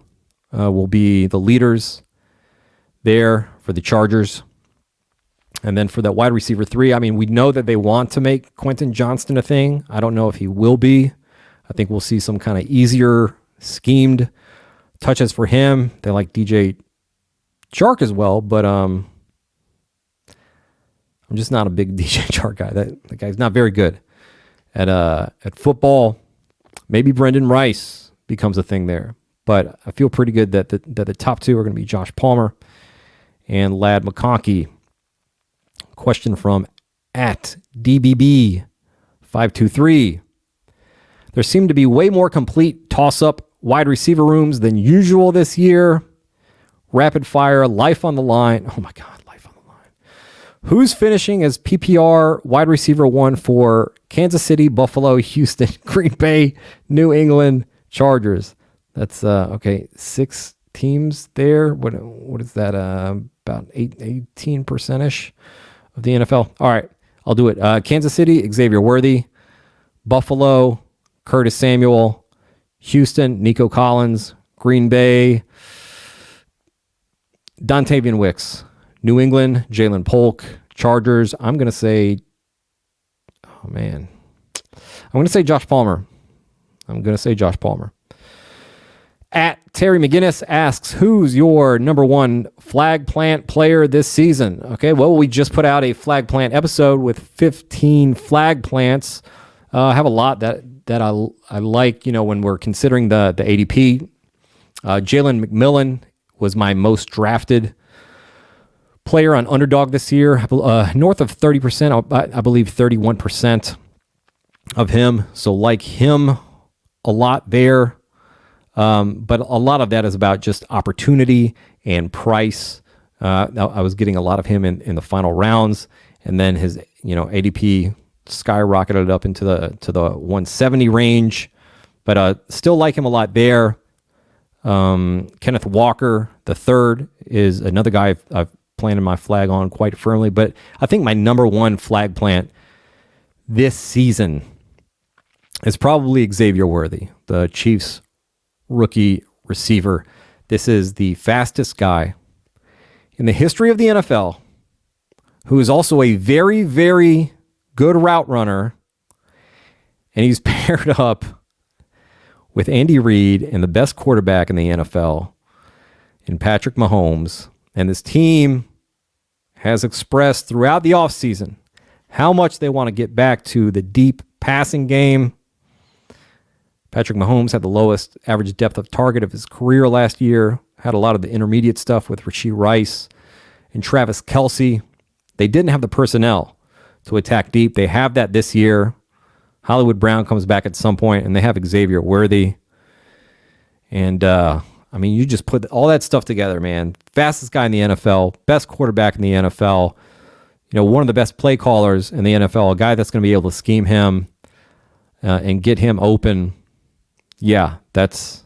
will be the leaders there for the Chargers. And then for that wide receiver 3, I mean, we know that they want to make Quentin Johnston a thing. I don't know if he will be. I think we'll see some kind of easier schemed touches for him. They like DJ Chark as well, but I'm just not a big DJ Chark guy. That guy's not very good at football. Maybe Brendan Rice becomes a thing there, but I feel pretty good that the top two are going to be Josh Palmer and Ladd McConkey. Question from at DBB523. There seem to be way more complete toss-up wide receiver rooms than usual this year. Rapid fire, life on the line. Oh my God, life on the line. Who's finishing as PPR wide receiver 1 for Kansas City, Buffalo, Houston, Green Bay, New England, Chargers? That's, okay, 6 teams there. What is that? About 18%-ish of the NFL. All right, I'll do it. Kansas City, Xavier Worthy. Buffalo, Curtis Samuel. Houston, Nico Collins. Green Bay, Dontavian Wicks. New England, Jalen Polk. Chargers, I'm going to say, I'm going to say Josh Palmer. At Terry McGinnis asks, who's your number 1 flag plant player this season? Okay, well, we just put out a flag plant episode with 15 flag plants. I have a lot that that I like, when we're considering the ADP. Jalen McMillan was my most drafted player on Underdog this year, north of 30%, I believe 31% of him. So like him a lot there. But a lot of that is about just opportunity and price. I was getting a lot of him in the final rounds, and then his ADP skyrocketed up into the 170 range. But still like him a lot there. Kenneth Walker, the third, is another guy I've planted my flag on quite firmly. But I think my number one flag plant this season is probably Xavier Worthy, the Chiefs rookie receiver. This is the fastest guy in the history of the NFL who is also a very, very good route runner. And he's paired up with Andy Reid and the best quarterback in the NFL in Patrick Mahomes. And this team has expressed throughout the offseason how much they want to get back to the deep passing game. Patrick Mahomes had the lowest average depth of target of his career last year, had a lot of the intermediate stuff with Rashee Rice and Travis Kelce. They didn't have the personnel to attack deep. They have that this year. Hollywood Brown comes back at some point, and they have Xavier Worthy. And, you just put all that stuff together, man. Fastest guy in the NFL, best quarterback in the NFL, one of the best play callers in the NFL, a guy that's going to be able to scheme him and get him open. Yeah, it's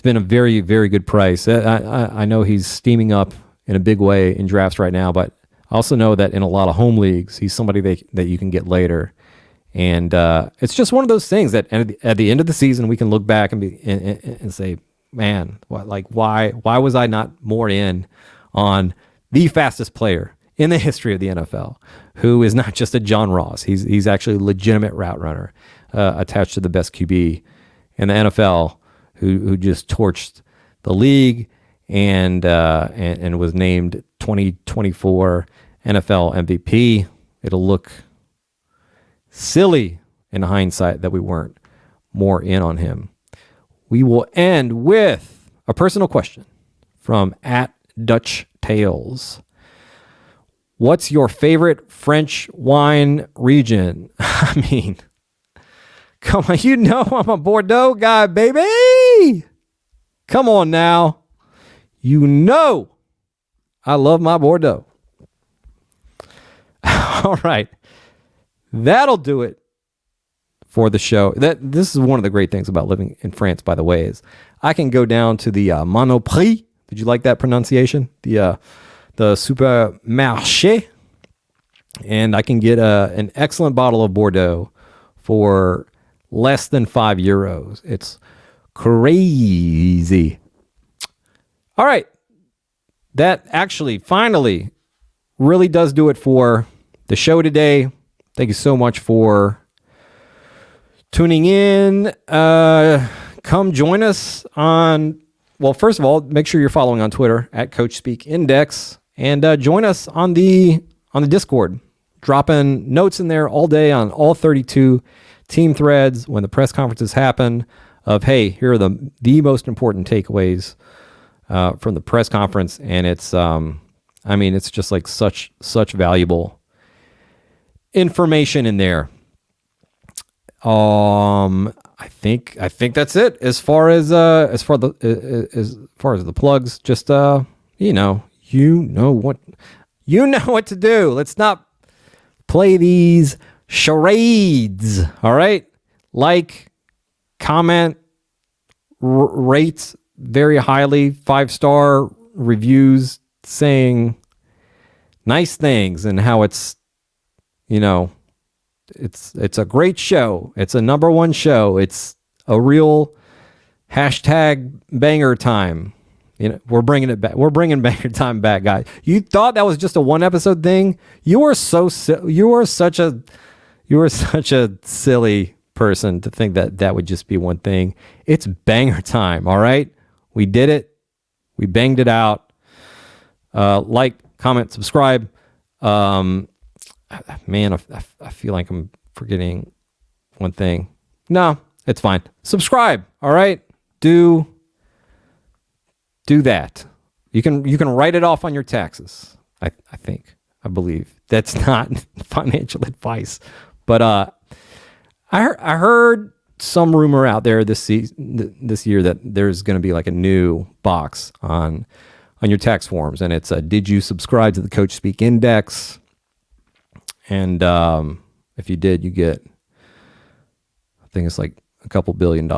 been a very, very good price. I know he's steaming up in a big way in drafts right now, but I also know that in a lot of home leagues, he's somebody that you can get later. And it's just one of those things that at the end of the season, we can look back and say, man, why was I not more in on the fastest player in the history of the NFL, who is not just a John Ross. He's actually a legitimate route runner attached to the best QB in the NFL, who just torched the league and was named 2024 NFL MVP. It'll look silly in hindsight that we weren't more in on him. We will end with a personal question from @DutchTales. What's your favorite French wine region? I mean, come on, I'm a Bordeaux guy, baby. Come on now. I love my Bordeaux. All right. That'll do it for the show. This is one of the great things about living in France, by the way, is I can go down to the Monoprix. Did you like that pronunciation? The Supermarché. And I can get an excellent bottle of Bordeaux for less than €5. It's crazy. All right. That actually finally really does do it for the show today. Thank you so much for tuning in. Come join us on, well, first of all, make sure you're following on Twitter @Coachspeak Index, and join us on the Discord. Dropping notes in there all day on all 32 team threads when the press conferences happen of, hey, here are the most important takeaways from the press conference. And it's, it's just like such valuable information in there. I think that's it as far as the plugs. Just you know what to do. Let's not play these charades. All right, like, comment, rate very highly, 5-star reviews saying nice things and how it's, it's a great show. It's a #1 show. It's a real #banger time. We're bringing it back. We're bringing banger time back, guys. You thought that was just a 1-episode thing? You are such a silly person to think that would just be one thing. It's banger time. All right, we did it. We banged it out. Like, comment, subscribe. Man, I feel like I'm forgetting one thing. No, it's fine. Subscribe. All right. Do that. You can write it off on your taxes. I believe that's not financial advice, but I heard some rumor out there this year that there's going to be like a new box on your tax forms, and it's did you subscribe to the Coachspeak Index? And if you did, you get, I think it's like a couple $2 billion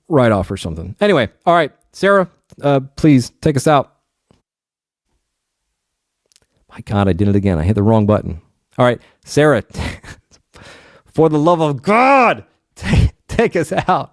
write-off or something. Anyway, all right, Sarah, please take us out. My God, I did it again. I hit the wrong button. All right, Sarah, for the love of God, take us out.